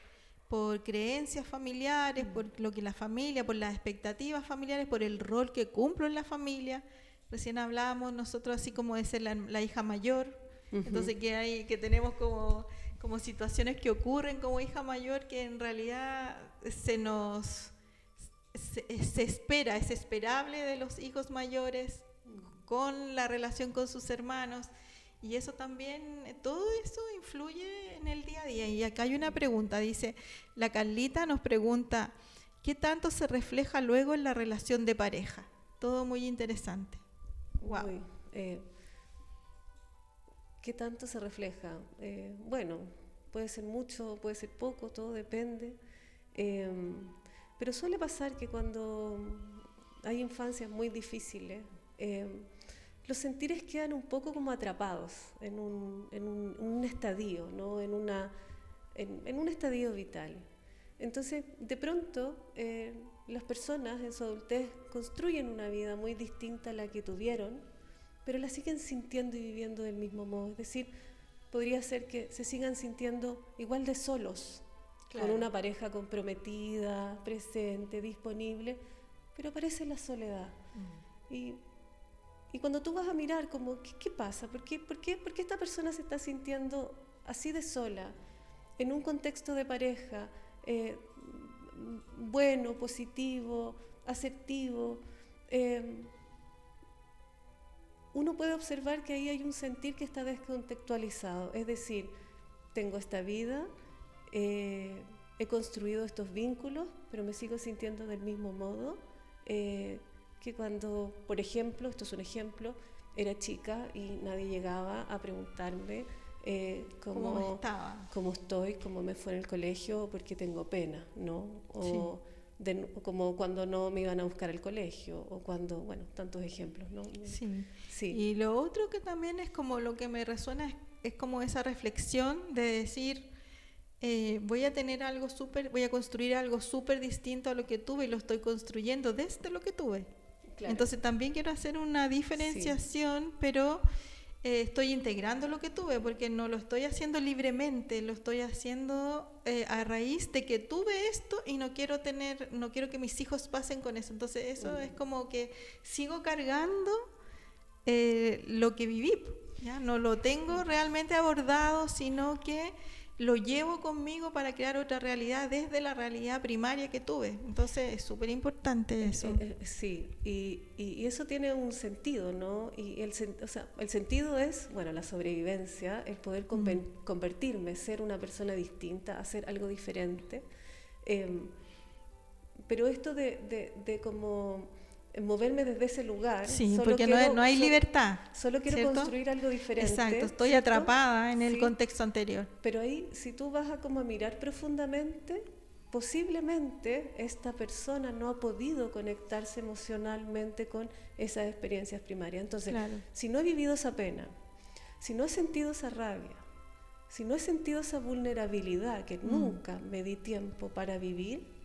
creencias familiares, por lo que la familia, por las expectativas familiares, por el rol que cumplo en la familia. Recién hablábamos nosotros así como de ser la hija mayor, entonces que tenemos como situaciones que ocurren como hija mayor, que en realidad se espera, es esperable de los hijos mayores con la relación con sus hermanos. Y eso también, todo eso influye en el día a día. Y acá hay una pregunta, dice, la Carlita nos pregunta, ¿qué tanto se refleja luego en la relación de pareja? Todo muy interesante. Wow. Uy, ¿qué tanto se refleja? Bueno, puede ser mucho, puede ser poco, todo depende. Pero suele pasar que cuando hay infancias muy difíciles, los sentires quedan un poco como atrapados en un estadio, ¿no? en un estadio vital. Entonces, de pronto, las personas en su adultez construyen una vida muy distinta a la que tuvieron, pero la siguen sintiendo y viviendo del mismo modo. Es decir, podría ser que se sigan sintiendo igual de solos, claro, con una pareja comprometida, presente, disponible, pero aparece la soledad. Y cuando tú vas a mirar, como, ¿qué pasa? ¿Por qué esta persona se está sintiendo así de sola, en un contexto de pareja, bueno, positivo, asertivo? Uno puede observar que ahí hay un sentir que está descontextualizado, es decir, tengo esta vida, he construido estos vínculos, pero me sigo sintiendo del mismo modo que cuando, por ejemplo, esto es un ejemplo, era chica y nadie llegaba a preguntarme cómo estoy, cómo me fue en el colegio, porque tengo pena, ¿no? O sí, como cuando no me iban a buscar al colegio, o cuando, bueno, tantos ejemplos, ¿no? Sí. Sí. Y lo otro que también es como lo que me resuena es como esa reflexión de decir, voy a construir algo súper distinto a lo que tuve y lo estoy construyendo desde lo que tuve. Claro. Entonces también quiero hacer una diferenciación, sí, pero estoy integrando lo que tuve, porque no lo estoy haciendo libremente, lo estoy haciendo a raíz de que tuve esto y no quiero que mis hijos pasen con eso. Entonces eso es como que sigo cargando lo que viví, ¿ya? No lo tengo realmente abordado, sino que lo llevo conmigo para crear otra realidad desde la realidad primaria que tuve. Entonces es súper importante eso. Sí, y eso tiene un sentido, ¿no? Y el sentido es, bueno, la sobrevivencia, el poder convertirme, ser una persona distinta, hacer algo diferente. Pero esto de como moverme desde ese lugar. Sí, porque no hay libertad. Solo quiero, ¿cierto?, construir algo diferente. Exacto, estoy, ¿cierto?, atrapada en el contexto anterior. Pero ahí, si tú vas a como a mirar profundamente, posiblemente esta persona no ha podido conectarse emocionalmente con esas experiencias primarias. Entonces, claro, si no he vivido esa pena, si no he sentido esa rabia, si no he sentido esa vulnerabilidad que nunca me di tiempo para vivir,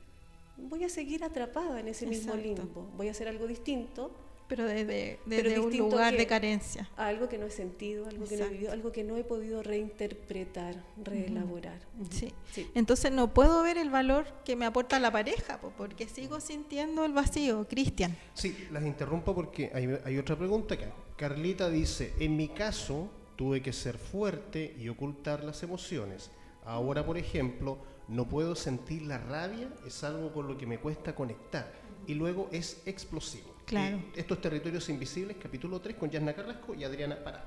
voy a seguir atrapada en ese mismo limbo. Voy a hacer algo distinto, pero desde un lugar de carencia. Algo que no he sentido, algo que no he vivido, algo que no he podido reinterpretar, reelaborar. Sí. Entonces no puedo ver el valor que me aporta la pareja, porque sigo sintiendo el vacío. Cristian. Sí, las interrumpo porque hay otra pregunta acá. Carlita dice, en mi caso tuve que ser fuerte y ocultar las emociones. Ahora, por ejemplo, no puedo sentir la rabia, es algo con lo que me cuesta conectar y luego es explosivo. Claro. Esto es Territorios Invisibles, capítulo 3, con Yasna Carrasco y Adriana Parada.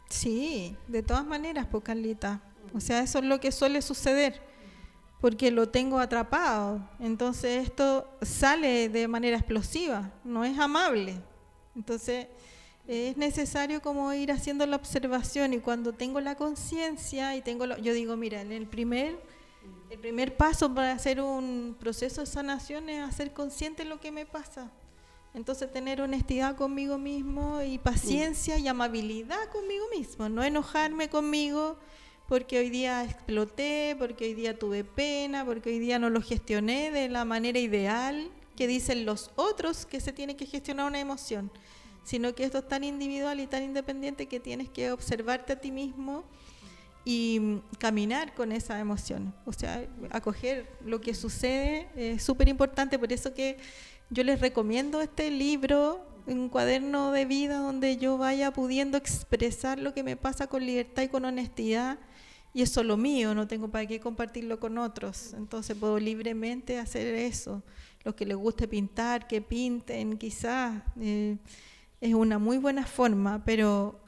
Sí, de todas maneras, pues, Carlita. O sea, eso es lo que suele suceder, porque lo tengo atrapado. Entonces esto sale de manera explosiva, no es amable. Entonces es necesario como ir haciendo la observación, y cuando tengo la conciencia y yo digo, mira, el primer paso para hacer un proceso de sanación es hacer consciente lo que me pasa. Entonces tener honestidad conmigo mismo y paciencia y amabilidad conmigo mismo, no enojarme conmigo porque hoy día exploté, porque hoy día tuve pena, porque hoy día no lo gestioné de la manera ideal que dicen los otros que se tiene que gestionar una emoción, sino que esto es tan individual y tan independiente que tienes que observarte a ti mismo y caminar con esa emoción. O sea, acoger lo que sucede es súper importante. Por eso que yo les recomiendo este libro, un cuaderno de vida donde yo vaya pudiendo expresar lo que me pasa con libertad y con honestidad, y es solo mío, no tengo para qué compartirlo con otros. Entonces puedo libremente hacer eso. Los que les guste pintar, que pinten, quizás es una muy buena forma, pero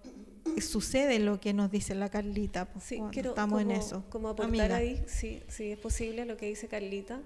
sucede lo que nos dice la Carlita, pues, sí, cuando estamos en eso. Como aportar, amiga, ahí, sí, es posible lo que dice Carlita.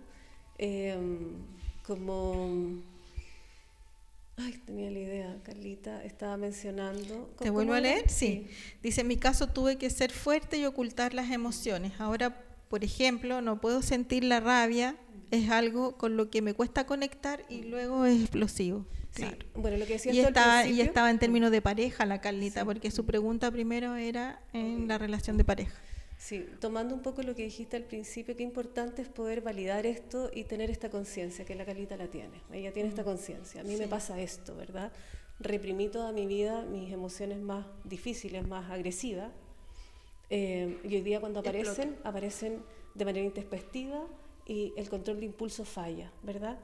Tenía la idea, Carlita estaba mencionando. ¿Te vuelvo a leer? Sí. Dice, en mi caso tuve que ser fuerte y ocultar las emociones. Ahora, por ejemplo, no puedo sentir la rabia, es algo con lo que me cuesta conectar y luego es explosivo. Sí. Claro. Bueno, lo que decía Y esto al estaba, principio, en términos de pareja la Carlita, Sí. porque su pregunta primero era en la relación de pareja. Sí, tomando un poco lo que dijiste al principio, qué importante es poder validar esto y tener esta conciencia, que la Carlita la tiene. Ella tiene esta conciencia. A mí me pasa esto, ¿verdad? Reprimí toda mi vida mis emociones más difíciles, más agresivas. Y hoy día cuando aparecen de manera intempestiva y el control de impulso falla, ¿verdad?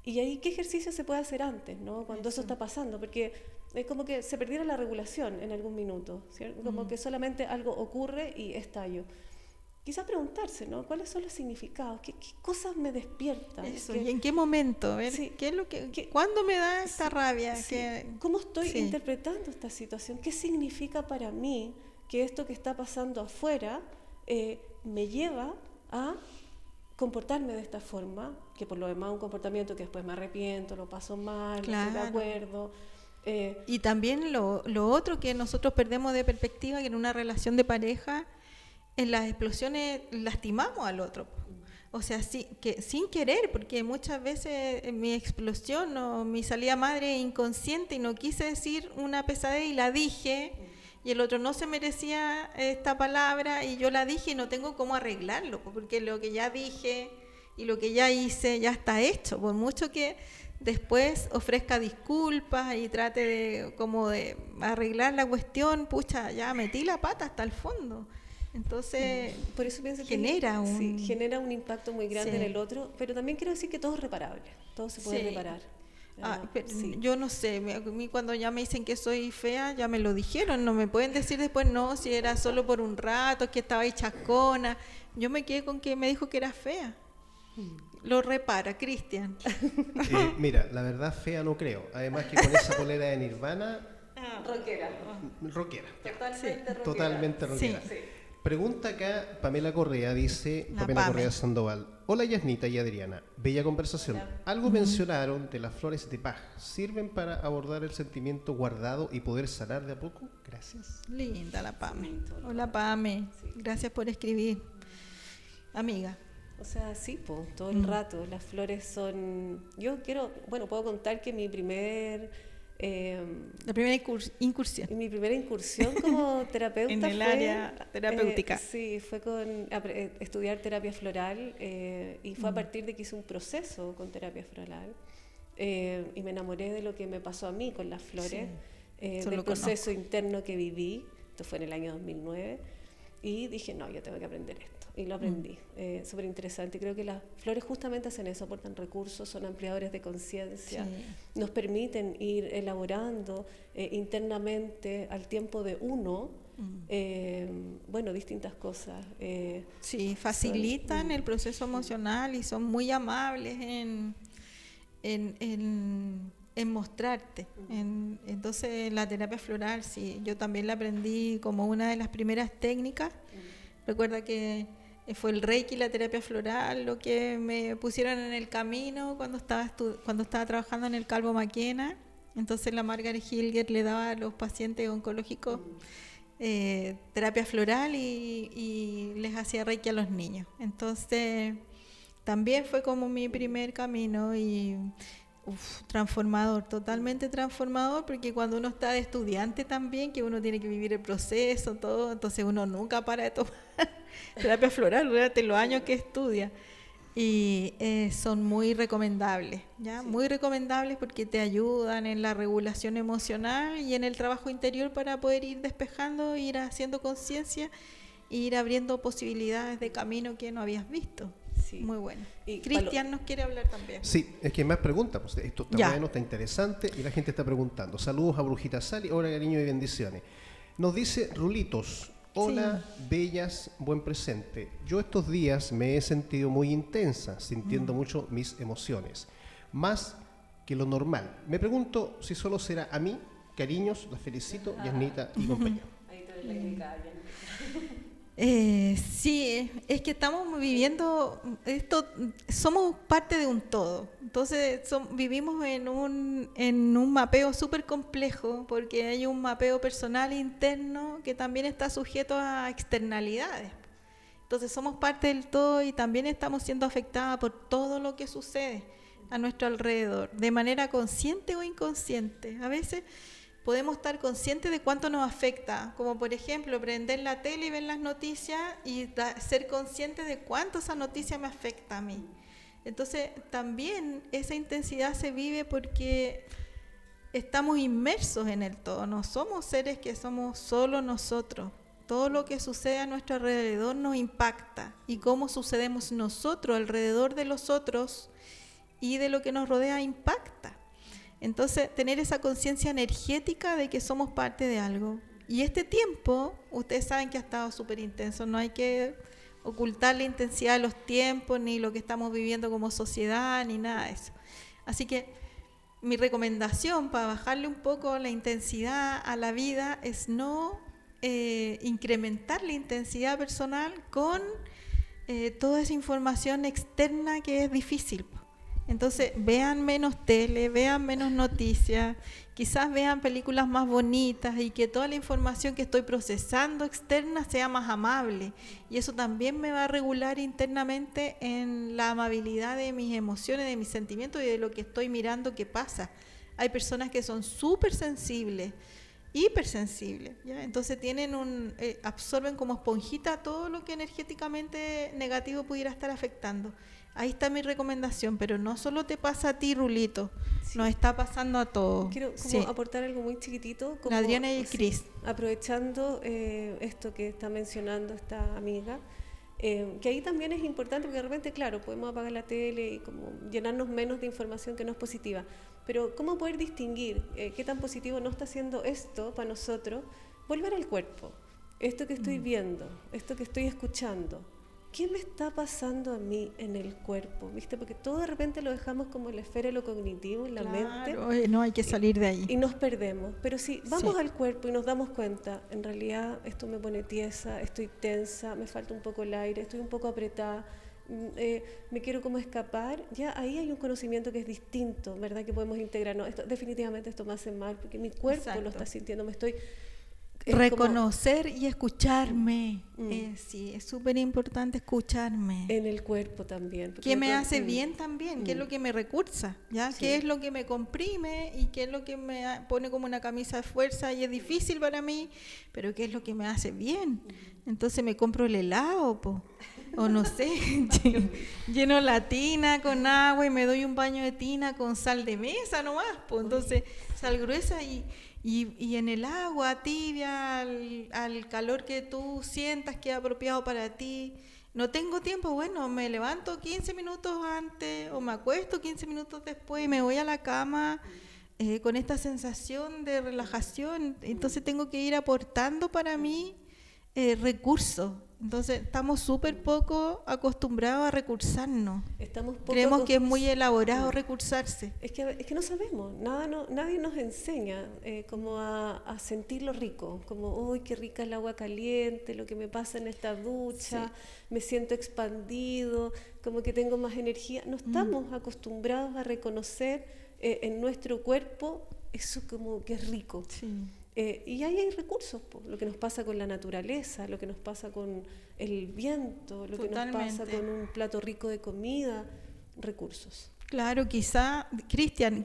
Y ahí, ¿qué ejercicio se puede hacer antes, ¿no? Cuando eso está pasando? Porque es como que se perdiera la regulación en algún minuto, ¿cierto? Como que solamente algo ocurre y estallo. Quizás preguntarse, ¿no? ¿Cuáles son los significados? ¿Qué cosas me despiertan? Eso, ¿y en qué momento? A ver, Sí. ¿qué es lo ¿cuándo me da esta rabia? Sí. Que- ¿Cómo estoy Sí. interpretando esta situación? ¿Qué significa para mí que esto que está pasando afuera me lleva a comportarme de esta forma? Que por lo demás un comportamiento que después me arrepiento, lo paso mal, no estoy de Claro. acuerdo. Y también lo otro que nosotros perdemos de perspectiva, que en una relación de pareja, en las explosiones lastimamos al otro. O sea, que sin querer, porque muchas veces mi explosión o mi salida madre es inconsciente y no quise decir una pesadez y la dije, y el otro no se merecía esta palabra y yo la dije y no tengo cómo arreglarlo, porque lo que ya dije y lo que ya hice ya está hecho, por mucho que después ofrezca disculpas y trate de arreglar la cuestión, pucha, ya metí la pata hasta el fondo. Entonces, Por eso pienso genera que genera un impacto muy grande Sí. en el otro, pero también quiero decir que todo es reparable, todo se puede Sí. reparar. Pero Sí. yo no sé, a mí cuando ya me dicen que soy fea, ya me lo dijeron, no me pueden decir después, no, si era solo por un rato, que estaba ahí chascona. Yo me quedé con que me dijo que era fea. Lo repara, Cristian. Mira, la verdad fea no creo. Además que con esa polera de Nirvana, Rockera. rockera. Totalmente rockera. Totalmente rockera. Sí. Pregunta acá Pamela Correa, dice La Pamela Pame. Correa Sandoval. Hola Yasnita y Adriana, bella conversación. Algo mencionaron de las flores de Bach. ¿Sirven para abordar el sentimiento guardado y poder sanar de a poco? Gracias. Linda la Pame. Hola Pame, gracias por escribir. Amiga. O sea, sí, todo el rato. Las flores son... puedo contar que mi primera incursión como terapeuta En el fue, área terapéutica. sí, fue con estudiar terapia floral y fue a partir de que hice un proceso con terapia floral y me enamoré de lo que me pasó a mí con las flores, Eso del lo proceso interno que viví. Esto fue en el año 2009 y dije, no, yo tengo que aprender esto. Y lo aprendí, súper interesante. Creo que las flores justamente hacen eso, aportan recursos, son ampliadores de conciencia, nos permiten ir elaborando internamente al tiempo de uno, distintas cosas. Sí, facilitan el proceso emocional y son muy amables en mostrarte. Entonces la terapia floral, sí, yo también la aprendí como una de las primeras técnicas. Recuerda que fue el Reiki y la terapia floral lo que me pusieron en el camino cuando estaba trabajando en el Calvo Maquena. Entonces la Margaret Hilger le daba a los pacientes oncológicos terapia floral y les hacía Reiki a los niños. Entonces también fue como mi primer camino y transformador, totalmente transformador, porque cuando uno está de estudiante también, que uno tiene que vivir el proceso, todo, entonces uno nunca para de tomar terapia floral durante los años que estudia. Y son muy recomendables, ¿ya? Muy recomendables porque te ayudan en la regulación emocional y en el trabajo interior para poder ir despejando, ir haciendo conciencia e ir abriendo posibilidades de camino que no habías visto. Sí. Muy bueno. Y Cristian nos quiere hablar también. Sí, es que hay más preguntas. Pues, esto está Ya. bueno, está interesante y la gente está preguntando. Saludos a Brujita Sali, hola cariño y bendiciones. Nos dice Rulitos, hola bellas, buen presente. Yo estos días me he sentido muy intensa, sintiendo mucho mis emociones, más que lo normal. Me pregunto si solo será a mí. Cariños, las felicito, Yasnita y compañía. Ahí te la indicada, Sí, es que estamos viviendo esto, somos parte de un todo. Entonces vivimos en un mapeo súper complejo porque hay un mapeo personal interno que también está sujeto a externalidades. Entonces somos parte del todo y también estamos siendo afectadas por todo lo que sucede a nuestro alrededor, de manera consciente o inconsciente. A veces podemos estar conscientes de cuánto nos afecta, como por ejemplo prender la tele y ver las noticias y ser conscientes de cuánto esa noticia me afecta a mí. Entonces también esa intensidad se vive porque estamos inmersos en el todo, no somos seres que somos solo nosotros. Todo lo que sucede a nuestro alrededor nos impacta y cómo sucedemos nosotros alrededor de los otros y de lo que nos rodea impacta. Entonces, tener esa conciencia energética de que somos parte de algo. Y este tiempo, ustedes saben que ha estado súper intenso, no hay que ocultar la intensidad de los tiempos, ni lo que estamos viviendo como sociedad, ni nada de eso. Así que mi recomendación para bajarle un poco la intensidad a la vida es no incrementar la intensidad personal con toda esa información externa que es difícil. Entonces vean menos tele, vean menos noticias, quizás vean películas más bonitas y que toda la información que estoy procesando externa sea más amable, y eso también me va a regular internamente en la amabilidad de mis emociones, de mis sentimientos y de lo que estoy mirando que pasa. Hay personas que son súper sensibles, hipersensibles, ¿ya? Entonces absorben como esponjita todo lo que energéticamente negativo pudiera estar afectando. Ahí está mi recomendación, pero no solo te pasa a ti, Rulito, sí, nos está pasando a todos. Quiero como aportar algo muy chiquitito. Como, la Adriana y el Cris. Aprovechando esto que está mencionando esta amiga, que ahí también es importante, porque de repente, claro, podemos apagar la tele y como llenarnos menos de información que no es positiva, pero ¿cómo poder distinguir qué tan positivo no está haciendo esto para nosotros? Volver al cuerpo, esto que estoy viendo, esto que estoy escuchando, ¿qué me está pasando a mí en el cuerpo? ¿Viste? Porque todo de repente lo dejamos como en la esfera de lo cognitivo, en la mente. No hay que salir de ahí. Y nos perdemos. Pero si vamos al cuerpo y nos damos cuenta, en realidad esto me pone tiesa, estoy tensa, me falta un poco el aire, estoy un poco apretada, me quiero como escapar, ya ahí hay un conocimiento que es distinto, ¿verdad? Que podemos integrar. No, definitivamente esto me hace mal, porque mi cuerpo lo está sintiendo, me estoy... reconocer y escucharme. Sí, es súper importante escucharme. En el cuerpo también. ¿Qué me hace bien también? ¿Qué es lo que me recursa? ¿Ya? Sí. ¿Qué es lo que me comprime? ¿Y qué es lo que me pone como una camisa de fuerza y es difícil para mí? Pero ¿qué es lo que me hace bien? Entonces me compro el helado, o no sé, lleno la tina con agua y me doy un baño de tina con sal de mesa nomás, entonces sal gruesa y en el agua tibia, al calor que tú sientas que es apropiado para ti. No tengo tiempo, bueno, me levanto 15 minutos antes o me acuesto 15 minutos después y me voy a la cama con esta sensación de relajación. Entonces tengo que ir aportando para mí recursos. Entonces estamos súper poco acostumbrados a recursarnos. Creemos que es muy elaborado recursarse. Es que no sabemos, nadie nos enseña como a sentir lo rico, como, uy, qué rica el agua caliente, lo que me pasa en esta ducha, sí, me siento expandido, como que tengo más energía. No estamos acostumbrados a reconocer en nuestro cuerpo eso como que es rico. Sí. Y ahí hay recursos, lo que nos pasa con la naturaleza, lo que nos pasa con el viento, lo Totalmente. Que nos pasa con un plato rico de comida, recursos. Claro, quizás, Cristian,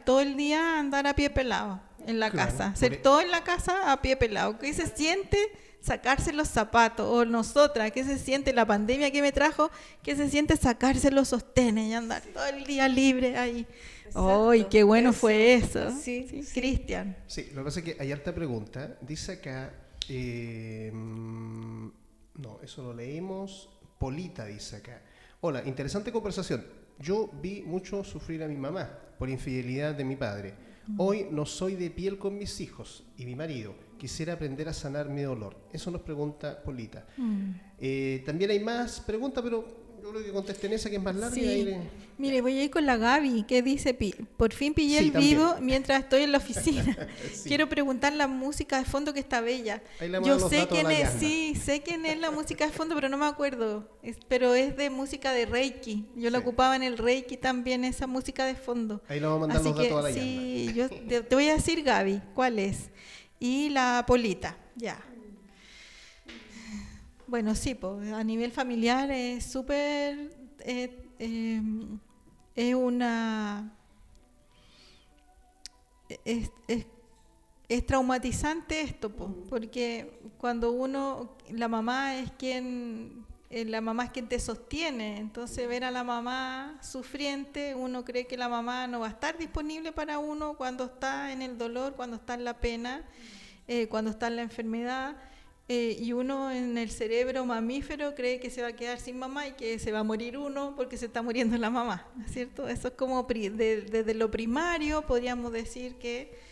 todo el día andar a pie pelado en la casa, hacer todo en la casa a pie pelado. ¿Qué se siente sacarse los zapatos? O nosotras, ¿qué se siente la pandemia que me trajo? ¿Qué se siente sacarse los sostenes y andar todo el día libre ahí? ¡Ay, qué bueno fue eso! Sí, Cristian. Sí, lo que pasa es que hay harta pregunta. Dice acá, no, eso lo leímos. Polita dice acá. Hola, interesante conversación. Yo vi mucho sufrir a mi mamá por infidelidad de mi padre. Hoy no soy de piel con mis hijos y mi marido. Quisiera aprender a sanar mi dolor. Eso nos pregunta Polita. También hay más preguntas, pero yo creo que contesten esa que es más larga. Sí. Mire, voy a ir con la Gaby, que dice, por fin pillé el vivo mientras estoy en la oficina. Sí. Quiero preguntar la música de fondo que está bella. Yo sé quién es, sé quién es la música de fondo, pero no me acuerdo. Pero es de música de Reiki. Yo la ocupaba en el Reiki también, esa música de fondo. Ahí le vamos a mandar los datos a la Sí, yo te voy a decir, Gaby, cuál es. Y la Polita, ya. Bueno, sí, pues, a nivel familiar es súper, es una, es, es- es traumatizante esto, po, porque cuando la mamá es quien te sostiene, entonces ver a la mamá sufriente, uno cree que la mamá no va a estar disponible para uno cuando está en el dolor, cuando está en la pena, cuando está en la enfermedad, y uno en el cerebro mamífero cree que se va a quedar sin mamá y que se va a morir uno porque se está muriendo la mamá, ¿no es cierto? Eso es como desde lo primario podríamos decir que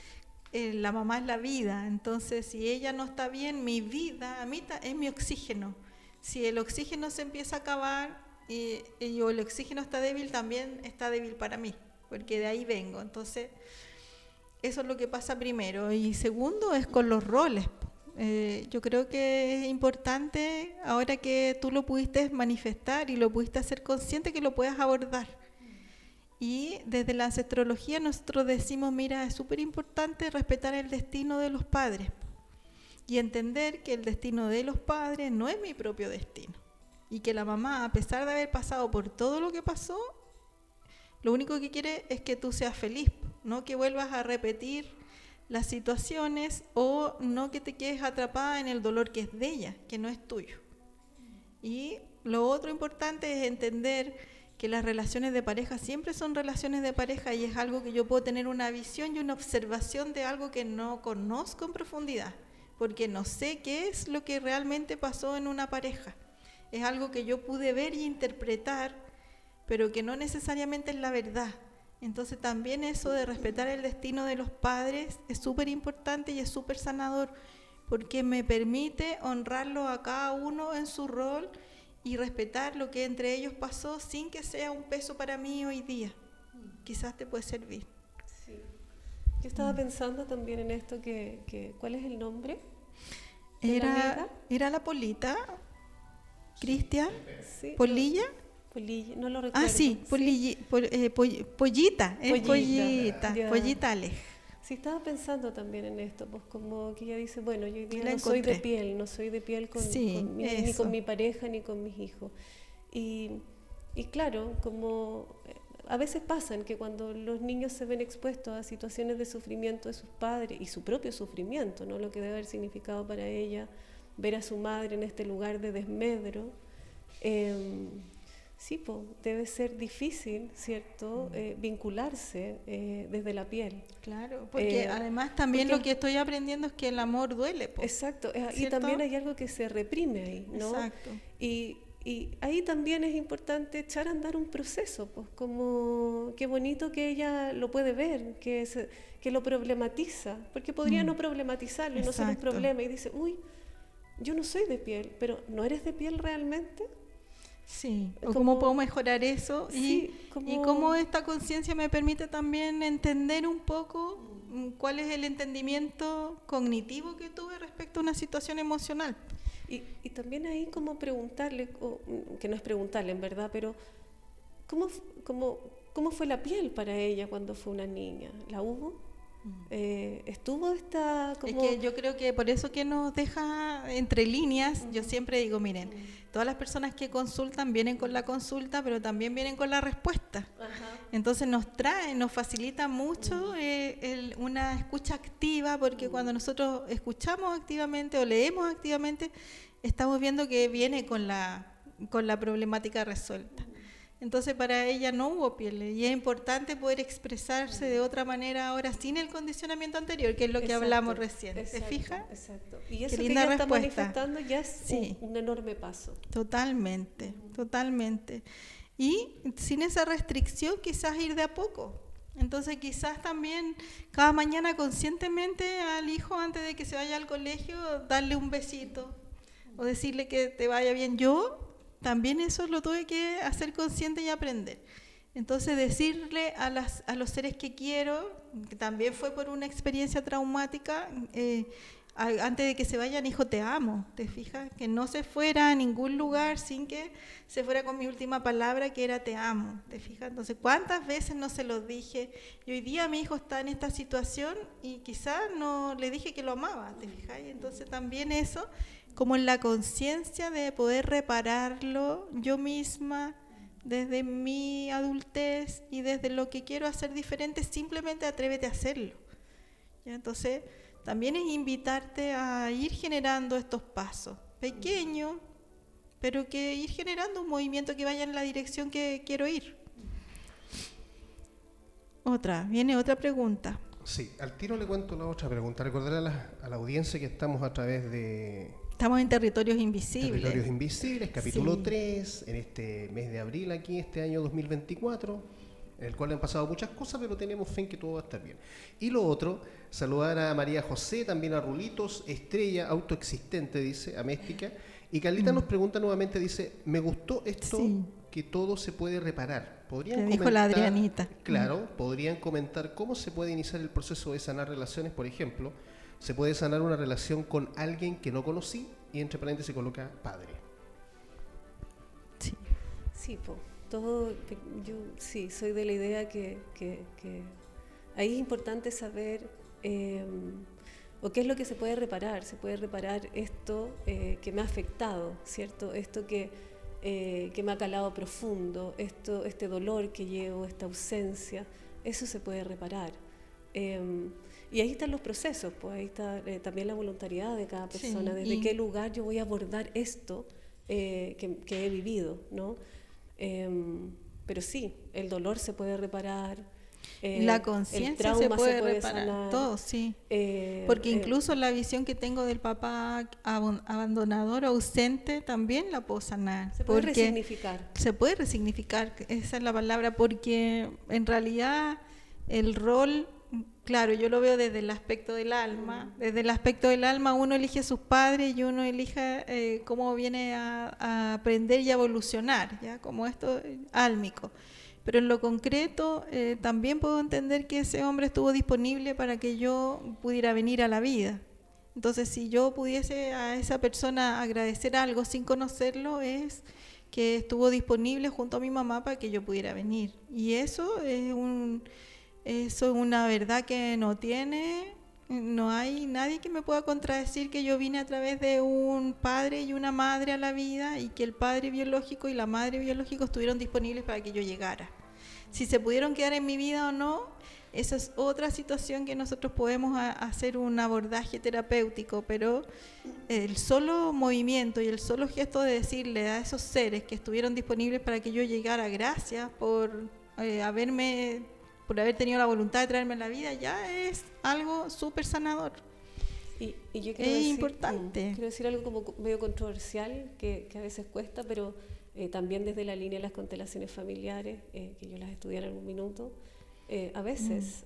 la mamá es la vida, entonces si ella no está bien, mi vida, es mi oxígeno. Si el oxígeno se empieza a acabar o el oxígeno está débil, también está débil para mí, porque de ahí vengo. Entonces, eso es lo que pasa primero. Y segundo es con los roles. Yo creo que es importante, ahora que tú lo pudiste manifestar y lo pudiste hacer consciente, que lo puedas abordar. Y desde la ancestrología nosotros decimos, mira, es súper importante respetar el destino de los padres y entender que el destino de los padres no es mi propio destino. Y que la mamá, a pesar de haber pasado por todo lo que pasó, lo único que quiere es que tú seas feliz, no que vuelvas a repetir las situaciones o no que te quedes atrapada en el dolor que es de ella, que no es tuyo. Y lo otro importante es entender que las relaciones de pareja siempre son relaciones de pareja y es algo que yo puedo tener una visión y una observación de algo que no conozco en profundidad, porque no sé qué es lo que realmente pasó en una pareja. Es algo que yo pude ver y interpretar, pero que no necesariamente es la verdad. Entonces también eso de respetar el destino de los padres es súper importante y es súper sanador, porque me permite honrarlo a cada uno en su rol y respetar lo que entre ellos pasó sin que sea un peso para mí hoy día. Quizás te puede servir. Sí. Yo estaba pensando también en esto, ¿cuál es el nombre de la amiga? Era la Polita, Cristian, Sí, Polilla. no lo recuerdo. Ah, sí, Pollita, es Pollita, ya. Pollita Alej. Sí, estaba pensando también en esto, pues como que ella dice, bueno, yo hoy día La no soy de encontré. piel, no soy de piel ni con mi pareja ni con mis hijos. Y claro, como a veces pasan que cuando los niños se ven expuestos a situaciones de sufrimiento de sus padres y su propio sufrimiento, ¿no? Lo que debe haber significado para ella ver a su madre en este lugar de desmedro, sí, debe ser difícil, ¿cierto?, vincularse desde la piel. Claro, porque además también lo que estoy aprendiendo es que el amor duele. Exacto, y ¿cierto? también hay algo que se reprime ahí, ¿no? Exacto. Y ahí también es importante echar a andar un proceso, pues como qué bonito que ella lo puede ver, que lo problematiza, porque podría no problematizarlo y no ser un problema, y dice, uy, yo no soy de piel, pero ¿no eres de piel realmente? Sí, o cómo puedo mejorar eso sí, y cómo esta conciencia me permite también entender un poco cuál es el entendimiento cognitivo que tuve respecto a una situación emocional. Y también ahí como preguntarle, que no es preguntarle en verdad, pero ¿cómo fue la piel para ella cuando fue una niña? ¿La hubo? Estuvo esta como... Es que yo creo que por eso que nos deja entre líneas, yo siempre digo, miren, todas las personas que consultan vienen con la consulta, pero también vienen con la respuesta. Ajá. Entonces nos facilita mucho una escucha activa, porque cuando nosotros escuchamos activamente o leemos activamente, estamos viendo que viene con la problemática resuelta. Entonces para ella no hubo piel y es importante poder expresarse de otra manera ahora sin el condicionamiento anterior, que es lo que hablamos recién. ¿Te fijas? Exacto. Y eso que ella está manifestando ya es sí, un enorme paso. Totalmente, totalmente. Y sin esa restricción quizás ir de a poco. Entonces quizás también cada mañana conscientemente al hijo antes de que se vaya al colegio darle un besito o decirle que te vaya bien. Yo también eso lo tuve que hacer consciente y aprender. Entonces decirle a los seres que quiero, que también fue por una experiencia traumática, antes de que se vayan, hijo, te amo, ¿te fijas? Que no se fuera a ningún lugar sin que se fuera con mi última palabra, que era te amo, ¿te fijas? Entonces, ¿cuántas veces no se los dije? Y hoy día mi hijo está en esta situación y quizás no le dije que lo amaba, ¿te fijas? Y entonces también eso, como en la conciencia de poder repararlo yo misma, desde mi adultez y desde lo que quiero hacer diferente, simplemente atrévete a hacerlo. ¿Ya? Entonces, también es invitarte a ir generando estos pasos, pequeños, pero que ir generando un movimiento que vaya en la dirección que quiero ir. Viene otra pregunta. Sí, al tiro le cuento la otra pregunta. Recordaré a la audiencia que estamos a través de... Estamos en Territorios Invisibles. Territorios Invisibles, capítulo 3, en este mes de abril aquí, este año 2024, en el cual han pasado muchas cosas, pero tenemos fe en que todo va a estar bien. Y lo otro, saludar a María José, también a Rulitos, Estrella, autoexistente, dice, Améstica. Y Carlita nos pregunta nuevamente, dice, me gustó esto, que todo se puede reparar. ¿Podrían comentar, dijo la Adrianita. Claro, podrían comentar cómo se puede iniciar el proceso de sanar relaciones, por ejemplo. Se puede sanar una relación con alguien que no conocí y entre paréntesis se coloca padre. Sí, yo sí, soy de la idea que ahí es importante saber o qué es lo que se puede reparar. Se puede reparar esto que me ha afectado, ¿cierto? Esto que me ha calado profundo, este dolor que llevo, esta ausencia, eso se puede reparar. Y ahí están los procesos, pues ahí está también la voluntariedad de cada persona, desde qué lugar yo voy a abordar esto que he vivido, ¿no? Pero sí, el dolor se puede reparar, la conciencia se puede reparar, sanar, todo, sí. Porque incluso la visión que tengo del papá abandonador, ausente, también la puedo sanar. Se puede resignificar. Se puede resignificar, esa es la palabra, porque en realidad el rol... Claro, yo lo veo desde el aspecto del alma. Desde el aspecto del alma uno elige a sus padres y uno elige cómo viene a aprender y a evolucionar, ¿ya? Como esto álmico. Pero en lo concreto también puedo entender que ese hombre estuvo disponible para que yo pudiera venir a la vida. Entonces, si yo pudiese a esa persona agradecer algo sin conocerlo, es que estuvo disponible junto a mi mamá para que yo pudiera venir. Y eso es una verdad que no hay nadie que me pueda contradecir que yo vine a través de un padre y una madre a la vida y que el padre biológico y la madre biológica estuvieron disponibles para que yo llegara. Si se pudieron quedar en mi vida o no, esa es otra situación que nosotros podemos hacer un abordaje terapéutico, pero el solo movimiento y el solo gesto de decirle a esos seres que estuvieron disponibles para que yo llegara, gracias por haber tenido la voluntad de traerme a la vida, ya es algo súper sanador. Y yo es importante. Quiero decir algo como medio controversial, que a veces cuesta, pero también desde la línea de las constelaciones familiares, que yo las estudié en algún minuto, a veces,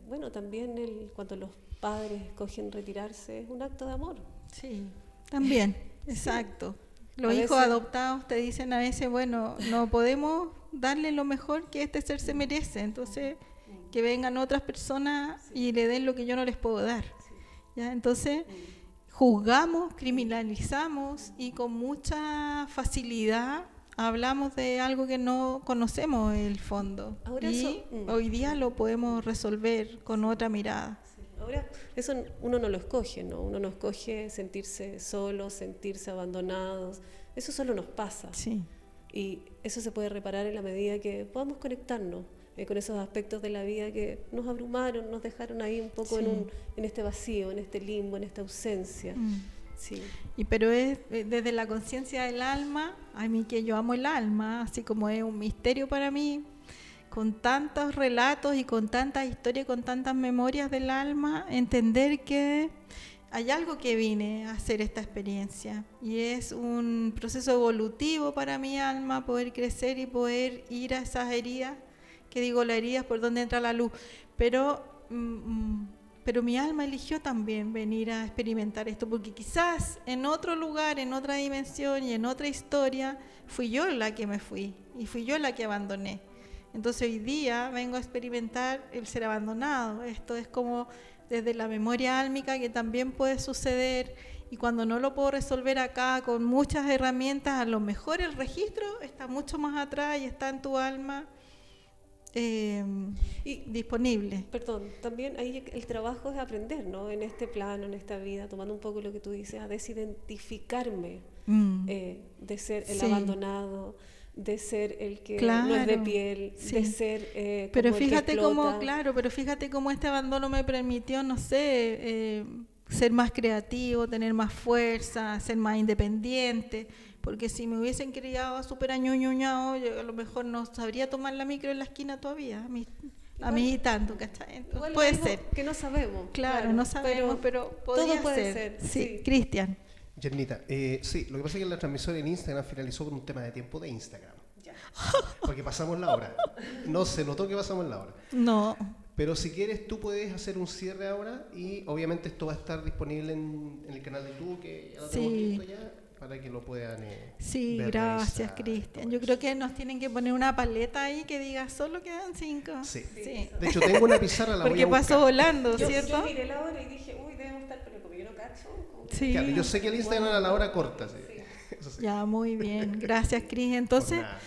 bueno, también cuando los padres escogen retirarse, es un acto de amor. Sí, también, exacto. Los hijos adoptados te dicen a veces, bueno, no podemos darle lo mejor que este ser se merece, entonces que vengan otras personas y le den lo que yo no les puedo dar. ¿Ya? Entonces juzgamos, criminalizamos y con mucha facilidad hablamos de algo que no conocemos el fondo. Hoy día lo podemos resolver con otra mirada. Ahora, eso uno no lo escoge, ¿no? Uno no escoge sentirse solo, sentirse abandonados. Eso solo nos pasa. Sí. Y eso se puede reparar en la medida que podamos conectarnos con esos aspectos de la vida que nos abrumaron, nos dejaron ahí un poco en este vacío, en este limbo, en esta ausencia. Sí. Pero es desde la conciencia del alma, a mí que yo amo el alma, así como es un misterio para mí, con tantos relatos y con tantas historias, con tantas memorias del alma, entender que hay algo que vine a hacer esta experiencia y es un proceso evolutivo para mi alma, poder crecer y poder ir a esas heridas, que digo las heridas por donde entra la luz, pero mi alma eligió también venir a experimentar esto, porque quizás en otro lugar, en otra dimensión y en otra historia, fui yo la que me fui y fui yo la que abandoné. Entonces hoy día vengo a experimentar el ser abandonado. Esto es como desde la memoria álmica, que también puede suceder, y cuando no lo puedo resolver acá con muchas herramientas, a lo mejor el registro está mucho más atrás y está en tu alma y disponible. Perdón, también ahí el trabajo es aprender, ¿no? En este plano, en esta vida, tomando un poco lo que tú dices, a desidentificarme de ser el abandonado, de ser el que no es de piel, de ser pero como fíjate el que explota. pero fíjate cómo este abandono me permitió, no sé, ser más creativo, tener más fuerza, ser más independiente, porque si me hubiesen criado súper añuñuñado, yo a lo mejor no sabría tomar la micro en la esquina todavía, a mí tanto, ¿cachai? Puede ser. Que no sabemos. Claro, no sabemos, pero podría todo puede ser. Sí, Cristian. Yernita, sí, lo que pasa es que la transmisión en Instagram finalizó por un tema de tiempo de Instagram. Ya. Porque pasamos la hora. No se notó que pasamos la hora. No. Pero si quieres, tú puedes hacer un cierre ahora y obviamente esto va a estar disponible en el canal de YouTube, que ya lo tenemos listo ya, para que lo puedan sí, ver, gracias, revisar, Cristian. Yo creo que nos tienen que poner una paleta ahí que diga solo quedan 5. Sí. Sí. De hecho, tengo una pizarra, la voy Porque a buscar. pasó volando, Yo ¿cierto? miré la hora y dije, uy, debemos estar, pero como yo no cacho. Sí. Claro, yo sé que el Instagram era la hora corta. Sí. Eso sí. Ya, muy bien. Gracias, Cris. Entonces, Por nada.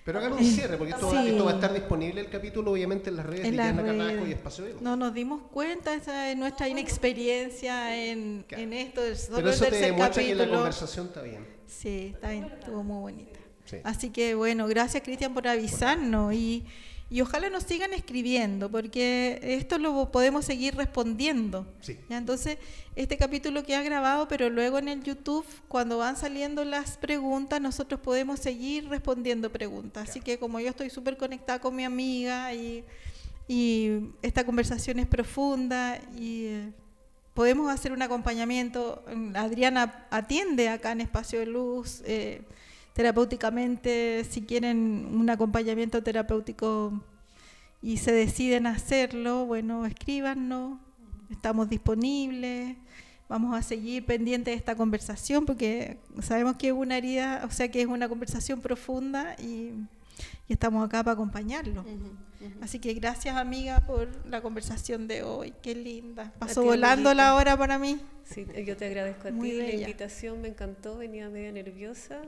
Pero hagan un cierre, porque esto va a estar disponible el capítulo, obviamente, en las redes de Yana Carrasco y Espacio de Luz. No nos dimos cuenta, esa es nuestra inexperiencia en esto. Solo pero eso el te tercer demuestra que la capítulo. conversación está bien. Sí, está bien, estuvo muy bonita. Sí. Así que bueno, gracias, Cristian, por avisarnos y ojalá nos sigan escribiendo, porque esto lo podemos seguir respondiendo. Sí. ¿Ya? Entonces, este capítulo queda grabado, pero luego en el YouTube, cuando van saliendo las preguntas, nosotros podemos seguir respondiendo preguntas. Así que como yo estoy súper conectada con mi amiga y esta conversación es profunda y podemos hacer un acompañamiento. Adriana atiende acá en Espacio de Luz, terapéuticamente, si quieren un acompañamiento terapéutico y se deciden hacerlo, bueno, escríbanos, estamos disponibles, vamos a seguir pendientes de esta conversación porque sabemos que es una herida, o sea que es una conversación profunda y estamos acá para acompañarlo. Así que gracias, amiga, por la conversación de hoy, qué linda, pasó volando la hora para mí. Sí, yo te agradezco a Muy ti, bella. la invitación me encantó, venía media nerviosa,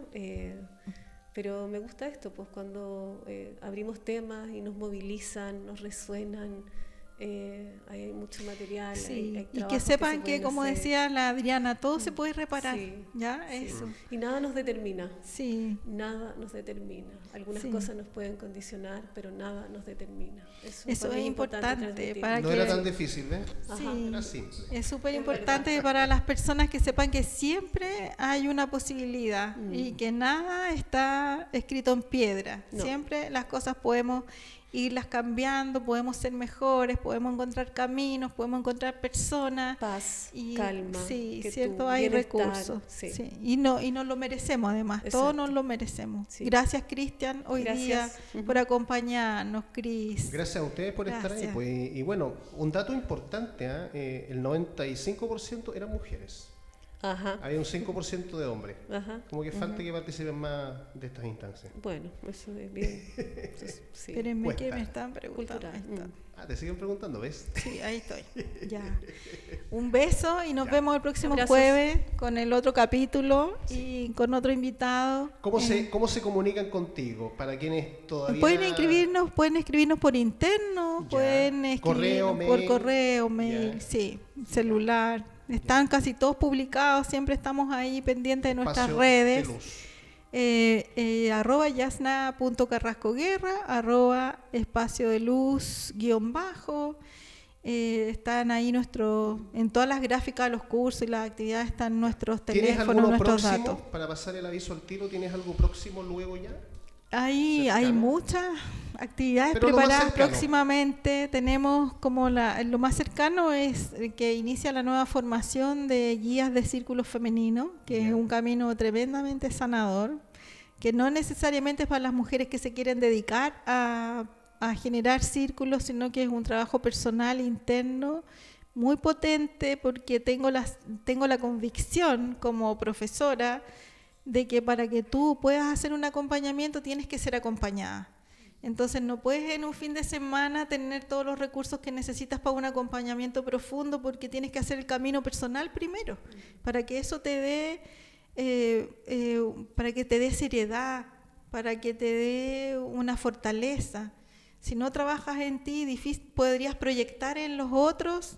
pero me gusta esto, pues cuando abrimos temas y nos movilizan, nos resuenan, hay mucho material. Sí, hay y que sepan que, como hacer. decía la Adriana, todo se puede reparar, Sí, ¿ya? sí. Eso. Y nada nos determina. Sí. Nada nos determina. Algunas Sí. cosas nos pueden condicionar, pero nada nos determina. Eso para mí es importante transmitir. para No que era tan difícil, ¿ves? Sí, Era simple. es súper importante para las personas que sepan que siempre hay una posibilidad y que nada está escrito en piedra. No. Siempre las cosas podemos irlas cambiando, podemos ser mejores, podemos encontrar caminos, podemos encontrar personas. Paz, Y, calma. sí, que cierto, tu hay bienestar, recursos. sí. Sí. Y nos lo merecemos además, todos Exacto. nos lo merecemos. Sí. Gracias, Cristian, hoy Gracias. día por acompañarnos, Cris. Gracias a ustedes por estar ahí. Gracias. Pues, y bueno, un dato importante, el 95% eran mujeres. Ajá, Había un 5% de hombres. ajá. Como que falta que participen más de estas instancias. Bueno, eso es bien. Sí. Espérenme que Cuesta. me están preguntando. Cultural. Ahí está. Te siguen preguntando, ¿ves? Sí, ahí estoy. Ya. Un beso y nos vemos el próximo Abrazos. jueves con el otro capítulo y con otro invitado. ¿Cómo se comunican contigo? Para quienes todavía... Pueden escribirnos por interno, Ya. pueden escribirnos Correo, por mail. correo, mail, Ya. sí, celular. Están casi todos publicados, siempre estamos ahí pendientes de nuestras Espacio redes. de luz. @yasna.carrascoguerra, @espacio de luz _, están ahí en todas las gráficas de los cursos y las actividades están nuestros ¿Tienes teléfonos, alguno nuestros próximo? datos. Para pasar el aviso al tiro, ¿tienes algo próximo luego ya? Hay cercano. muchas actividades Pero lo más preparadas cercano. próximamente. Tenemos como lo más cercano es que inicia la nueva formación de guías de círculos femeninos, que Ya. es un camino tremendamente sanador, que no necesariamente es para las mujeres que se quieren dedicar a generar círculos, sino que es un trabajo personal, interno, muy potente, porque tengo la convicción como profesora de que para que tú puedas hacer un acompañamiento tienes que ser acompañada. Entonces no puedes en un fin de semana tener todos los recursos que necesitas para un acompañamiento profundo, porque tienes que hacer el camino personal primero, para que eso te dé, para que te dé seriedad, para que te dé una fortaleza. Si no trabajas en ti, podrías proyectar en los otros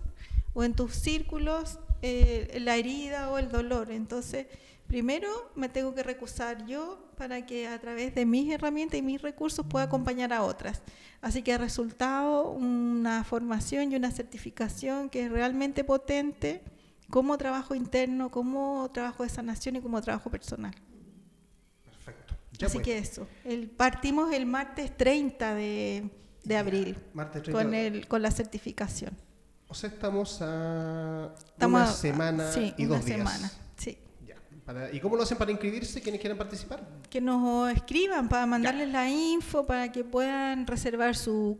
o en tus círculos la herida o el dolor. Entonces, primero me tengo que recusar yo para que a través de mis herramientas y mis recursos pueda acompañar a otras. Así que ha resultado una formación y una certificación que es realmente potente como trabajo interno, como trabajo de sanación y como trabajo personal. Perfecto. Ya Así pues. que eso. Partimos el martes 30 de abril Martes 30. con la certificación. O sea, estamos a Estamos una semana sí, y una 2 días. semana, sí. Ya. ¿Y cómo lo hacen para inscribirse quienes quieran participar? Que nos escriban para mandarles la info, para que puedan reservar su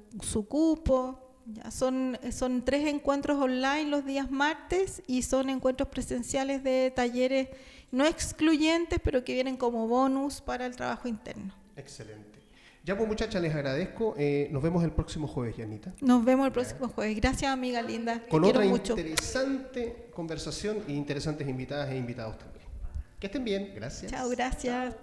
cupo. Ya, son 3 encuentros online los días martes y son encuentros presenciales de talleres no excluyentes, pero que vienen como bonus para el trabajo interno. Excelente. Ya pues, muchachas, les agradezco. Nos vemos el próximo jueves, Janita. Nos vemos el próximo jueves. Gracias, amiga linda. Con Te otra quiero mucho. interesante conversación y interesantes invitadas e invitados también. Que estén bien. Gracias. Chao, gracias.